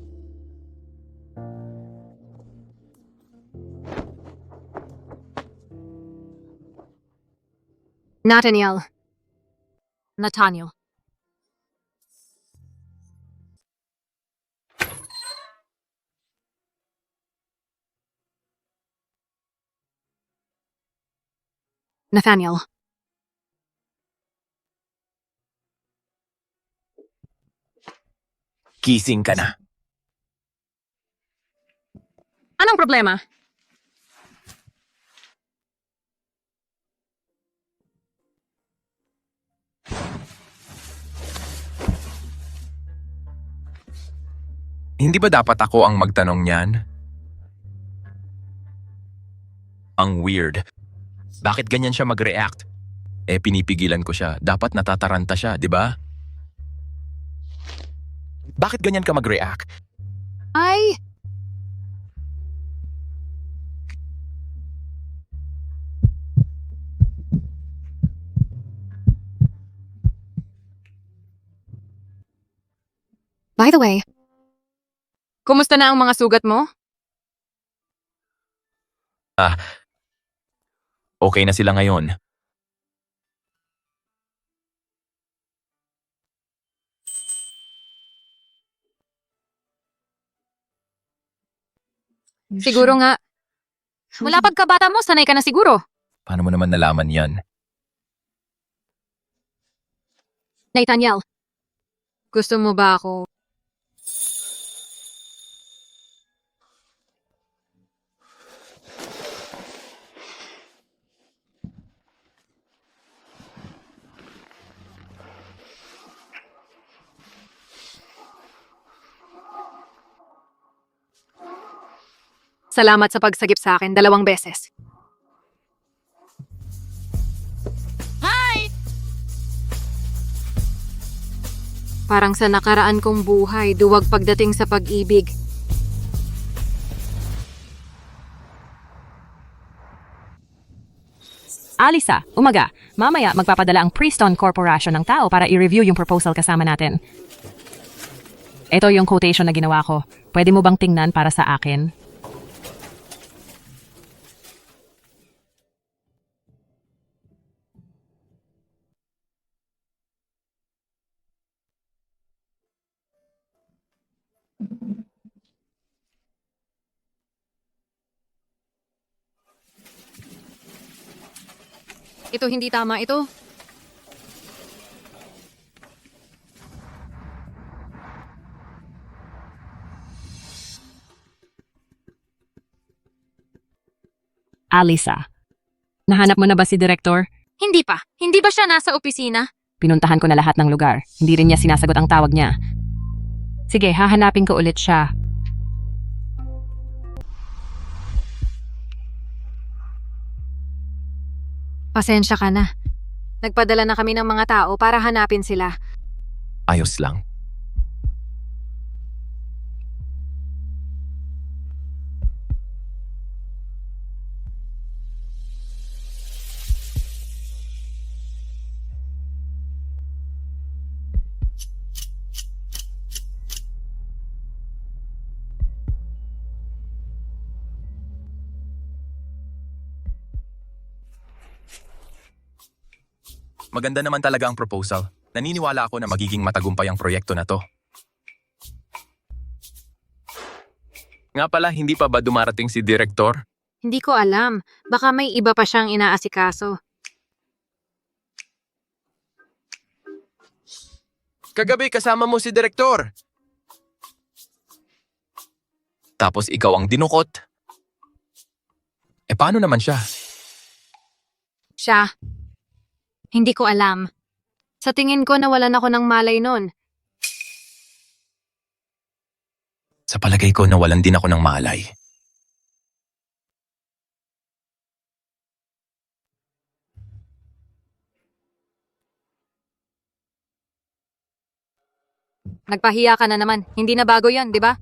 Nathaniel. Nathaniel. Kising ka na. Anong problema? Hindi ba dapat ako ang magtanong niyan? Ang weird. Bakit ganyan siya mag-react? Pinipigilan ko siya. Dapat natataranta siya, di ba? Bakit ganyan ka mag-react? Ay, By the way, kumusta na ang mga sugat mo? Okay na sila ngayon. Siguro nga. Mula pagkabata mo, sanay ka na siguro. Paano mo naman nalaman yan? Nathaniel, gusto mo ba ako? Salamat sa pagsagip sa akin 2 beses. Hi! Parang sa nakaraan kong buhay, duwag pagdating sa pag-ibig. Alisa, umaga. Mamaya magpapadala ang Preston Corporation ng tao para i-review yung proposal kasama natin. Ito yung quotation na ginawa ko. Pwede mo bang tingnan para sa akin? Ito hindi tama ito. Alisa, nahanap mo na ba si Direktor? Hindi pa. Hindi ba siya nasa opisina? Pinuntahan ko na lahat ng lugar. Hindi rin niya sinasagot ang tawag niya. Sige, hahanapin ko ulit siya. Pasensya ka na. Nagpadala na kami ng mga tao para hanapin sila. Ayos lang. Maganda naman talaga ang proposal. Naniniwala ako na magiging matagumpay ang proyekto na to. Nga pala, hindi pa ba dumarating si Direktor? Hindi ko alam. Baka may iba pa siyang inaasikaso. Kagabi kasama mo si Direktor. Tapos ikaw ang dinukot. Paano naman siya? Siya. Hindi ko alam. Sa tingin ko nawalan ako ng malay nun. Sa palagay ko, nawalan din ako ng malay. Nagpahiya ka na naman. Hindi na bago yan, di ba?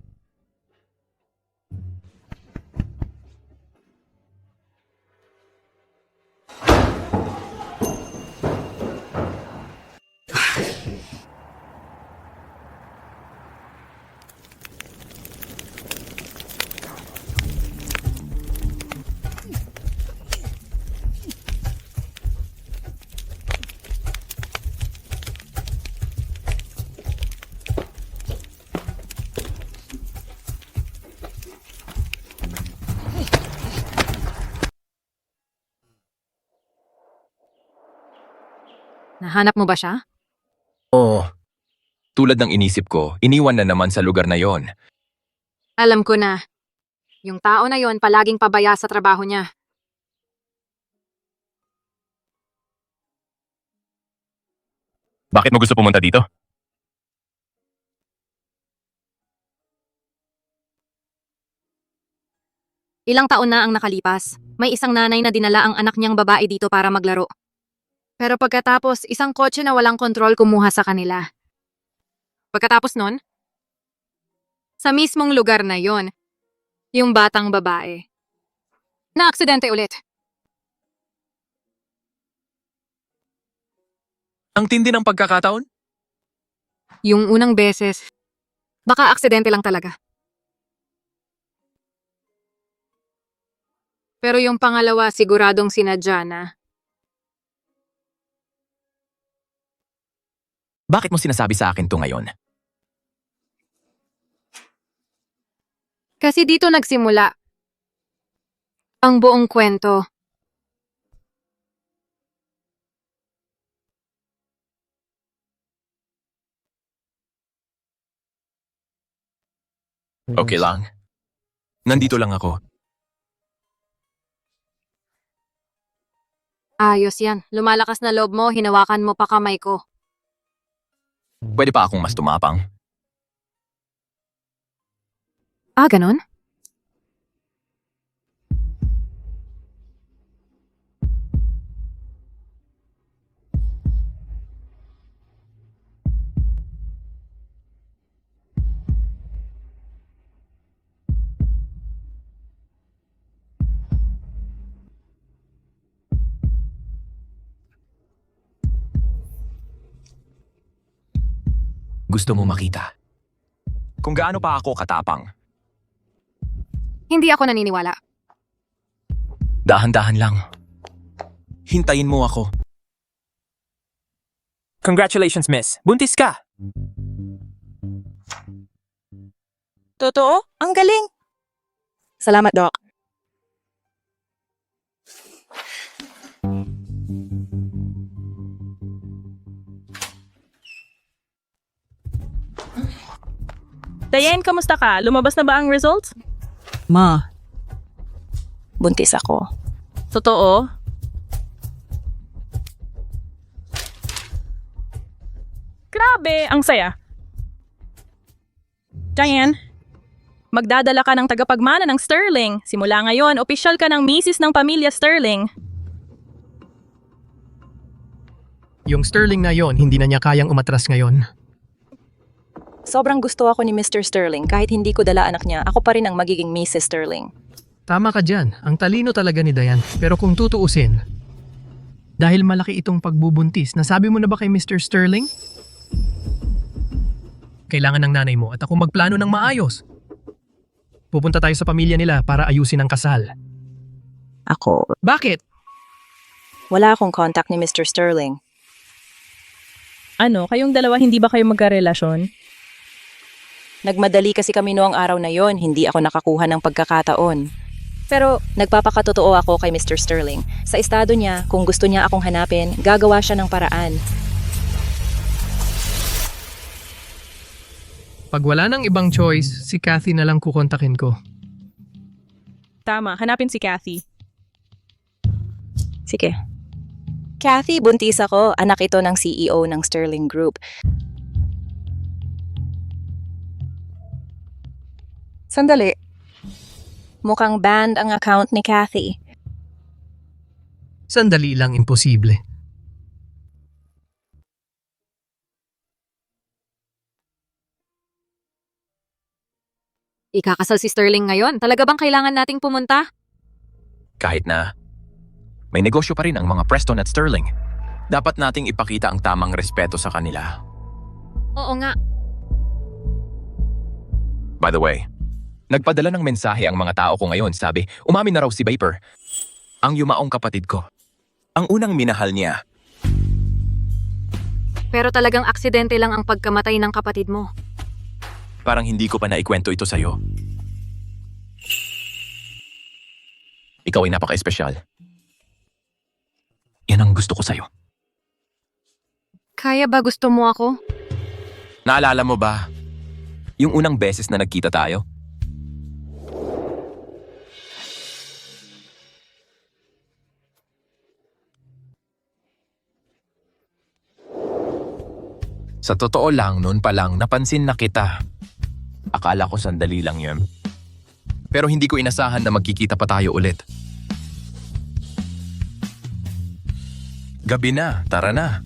Nahanap mo ba siya? Oo. Tulad ng inisip ko, iniwan na naman sa lugar na yon. Alam ko na. Yung tao na yon palaging pabaya sa trabaho niya. Bakit mo gusto pumunta dito? Ilang taon na ang nakalipas. May isang nanay na dinala ang anak niyang babae dito para maglaro. Pero pagkatapos, isang kotse na walang kontrol kumuha sa kanila. Pagkatapos nun, sa mismong lugar na yon, yung batang babae. Na-aksidente ulit. Ang tindi ng pagkakataon? Yung unang beses, Baka aksidente lang talaga. Pero yung pangalawa, siguradong sinadya na. Bakit mo sinasabi sa akin to ngayon? Kasi dito nagsimula ang buong kwento. Okay lang. Nandito lang ako. Ayos yan. Lumalakas na loob mo, hinawakan mo pa kamay ko. Pwede pa akong mas tumapang. Ah, ganon? Gusto mo makita kung gaano pa ako katapang. Hindi ako naniniwala. Dahan-dahan lang. Hintayin mo ako. Congratulations, miss. Buntis ka! Totoo? Ang galing! Salamat, Doc. Diane, kamusta ka? Lumabas na ba ang results? Ma. Buntis ako. Totoo? Grabe, ang saya. Diane, magdadala ka ng tagapagmana ng Sterling. Simula ngayon, opisyal ka ng misis ng pamilya Sterling. Yung Sterling na yon, hindi na niya kayang umatras ngayon. Sobrang gusto ako ni Mr. Sterling. Kahit hindi ko dala anak niya, ako pa rin ang magiging Mrs. Sterling. Tama ka dyan. Ang talino talaga ni Diane. Pero kung tutuusin, dahil malaki itong pagbubuntis, nasabi mo na ba kay Mr. Sterling? Kailangan ng nanay mo at ako magplano ng maayos. Pupunta tayo sa pamilya nila para ayusin ang kasal. Ako. Bakit? Wala akong contact ni Mr. Sterling. Ano, kayong dalawa hindi ba kayo magkarelasyon? Nagmadali kasi kami noong araw na yon, hindi ako nakakuha ng pagkakataon. Pero nagpapakatotoo ako kay Mr. Sterling. Sa estado niya, kung gusto niya akong hanapin, gagawa siya ng paraan. Pag wala nang ibang choice, si Kathy na lang kukontakin ko. Tama, hanapin si Kathy. Sige. Kathy, buntis ako. Anak ito ng CEO ng Sterling Group. Sandali. Mukhang banned ang account ni Kathy. Sandali lang, imposible. Ikakasal si Sterling ngayon. Talaga bang kailangan nating pumunta? Kahit na may negosyo pa rin ang mga Preston at Sterling. Dapat nating ipakita ang tamang respeto sa kanila. Oo nga. By the way, nagpadala ng mensahe ang mga tao ko ngayon. Sabi, umamin na raw si Vapor. Ang yumaong kapatid ko. Ang unang minahal niya. Pero talagang aksidente lang ang pagkamatay ng kapatid mo. Parang hindi ko pa naikwento ito sa'yo. Ikaw ay napaka-espesyal. Yan ang gusto ko sa'yo. Kaya ba gusto mo ako? Naalala mo ba? Yung unang beses na nagkita tayo? Sa totoo lang, noon pa lang napansin na kita. Akala ko sandali lang yun. Pero hindi ko inasahan na magkikita pa tayo ulit. Gabi na, tara na.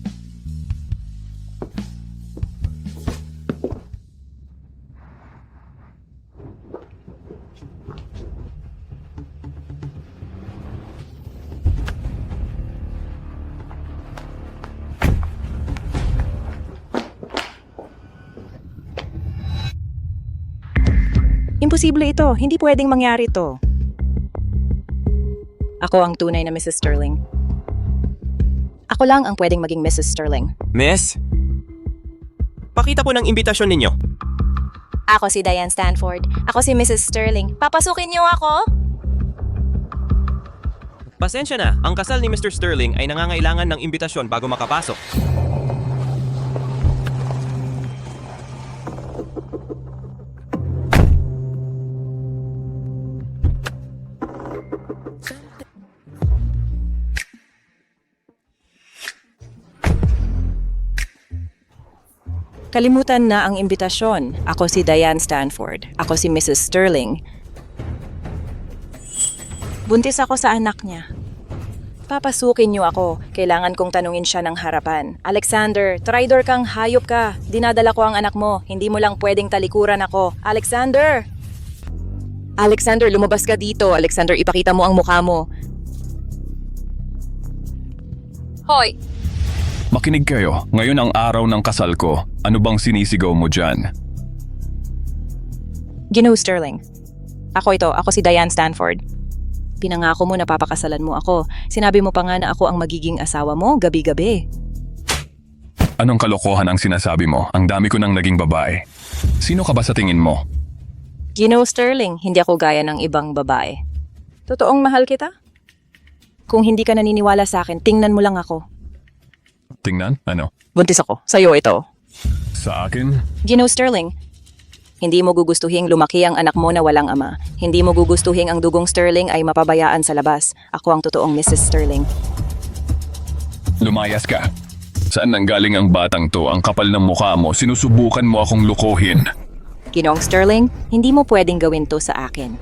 Imposible ito. Hindi pwedeng mangyari ito. Ako ang tunay na Mrs. Sterling. Ako lang ang pwedeng maging Mrs. Sterling. Miss? Pakita po ng imbitasyon ninyo. Ako si Diane Stanford. Ako si Mrs. Sterling. Papasukin niyo ako? Pasensya na, ang kasal ni Mr. Sterling ay nangangailangan ng imbitasyon bago makapasok. Kalimutan na ang imbitasyon. Ako si Diane Stanford. Ako si Mrs. Sterling. Buntis ako sa anak niya. Papasukin niyo ako. Kailangan kong tanungin siya ng harapan. Alexander, traidor kang, hayop ka. Dinadala ko ang anak mo. Hindi mo lang pwedeng talikuran ako. Alexander! Alexander, lumabas ka dito. Alexander, ipakita mo ang mukha mo. Hoy! Makinig kayo. Ngayon ang araw ng kasal ko. Ano bang sinisigaw mo dyan? Ginoong Sterling. Ako ito. Ako si Diane Stanford. Pinangako mo na papakasalan mo ako. Sinabi mo pa nga na ako ang magiging asawa mo gabi-gabi. Anong kalokohan ang sinasabi mo? Ang dami ko nang naging babae. Sino ka ba sa tingin mo? Ginoong Sterling, hindi ako gaya ng ibang babae. Totoong mahal kita? Kung hindi ka naniniwala sa akin, tingnan mo lang ako. Tingnan? Ano? Buntis ako. Sa'yo ito. Sa akin? Ginoong Sterling, hindi mo gugustuhing lumaki ang anak mo na walang ama. Hindi mo gugustuhing ang dugong Sterling ay mapabayaan sa labas. Ako ang totoong Mrs. Sterling. Lumayas ka. Saan nanggaling ang batang to? Ang kapal ng mukha mo. Sinusubukan mo akong lukuhin. Ginoong Sterling, hindi mo pwedeng gawin to sa akin.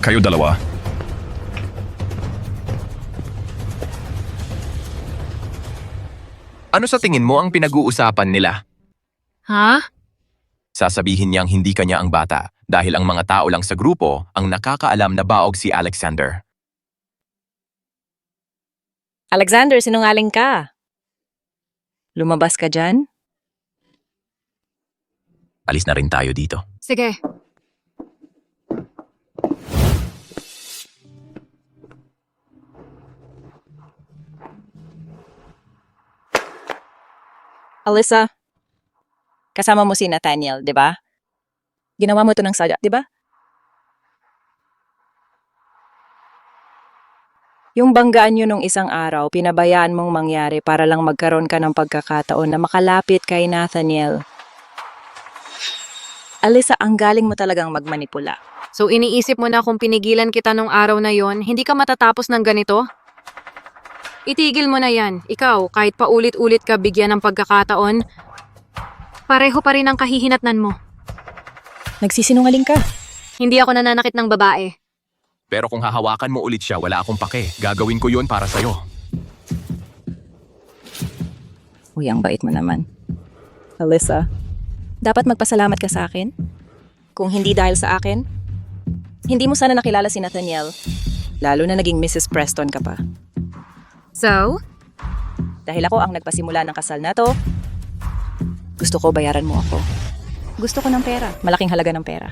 Kayo dalawa. Ano sa tingin mo ang pinag-uusapan nila? Ha? Sasabihin niyang hindi kanya ang bata dahil ang mga tao lang sa grupo ang nakakaalam na baog si Alexander. Alexander, sinungaling ka. Lumabas ka dyan? Alis na rin tayo dito. Sige. Alyssa, kasama mo si Nathaniel, di ba? Ginawa mo to ng sadya, di ba? Yung banggaan nyo nung isang araw, pinabayaan mong mangyari para lang magkaroon ka ng pagkakataon na makalapit kay Nathaniel. Alyssa, ang galing mo talagang magmanipula. So iniisip mo na kung pinigilan kita nung araw na yon, hindi ka matatapos ng ganito? Itigil mo na yan. Ikaw, kahit paulit-ulit ka bigyan ng pagkakataon, pareho pa rin ang kahihinatnan mo. Nagsisinungaling ka. Hindi ako nananakit ng babae. Pero kung hahawakan mo ulit siya, wala akong pake. Gagawin ko yun para sa'yo. Uy, ang bait mo naman. Alyssa, dapat magpasalamat ka sa akin. Kung hindi dahil sa akin, hindi mo sana nakilala si Nathaniel. Lalo na naging Mrs. Preston ka pa. So? Dahil ako ang nagpasimula ng kasal na to, gusto ko bayaran mo ako. Gusto ko ng pera. Malaking halaga ng pera.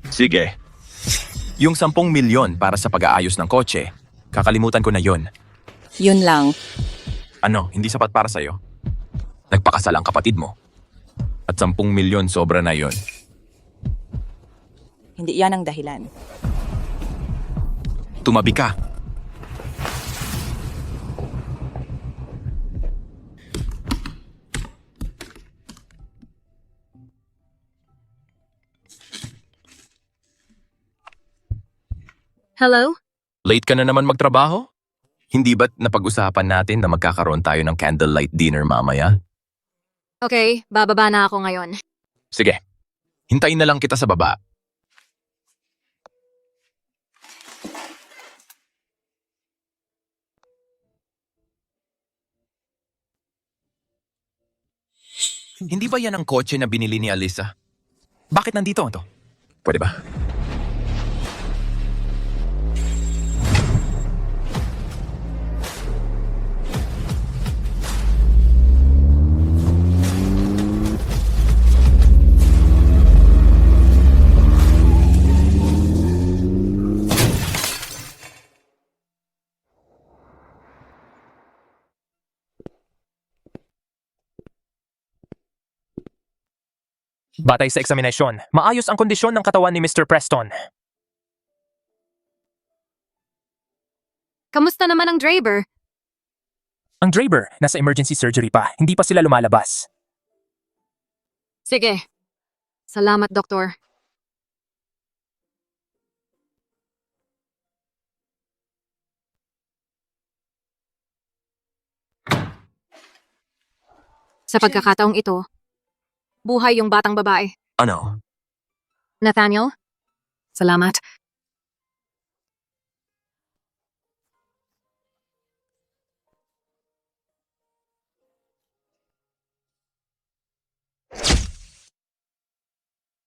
Sige. Yung 10 milyon para sa pag-aayos ng kotse, kakalimutan ko na yon. Yun lang. Ano, hindi sapat para sa'yo? Nagpakasal ang kapatid mo. At 10 milyon sobra na yon. Hindi yan ang dahilan. Tumabi ka. Hello? Late ka na naman magtrabaho? Hindi ba't napag-usapan natin na magkakaroon tayo ng candlelight dinner mamaya? Okay, bababa na ako ngayon. Sige, hintayin na lang kita sa baba. Hindi ba yan ang kotse na binili ni Alyssa? Bakit nandito ito? Pwede ba? Batay sa eksaminasyon, maayos ang kondisyon ng katawan ni Mr. Preston. Kamusta naman ang Draber? Ang Draber, nasa emergency surgery pa. Hindi pa sila lumalabas. Sige. Salamat, Doktor. Sa pagkakataong ito, buhay yung batang babae. Ano? Nathaniel, salamat.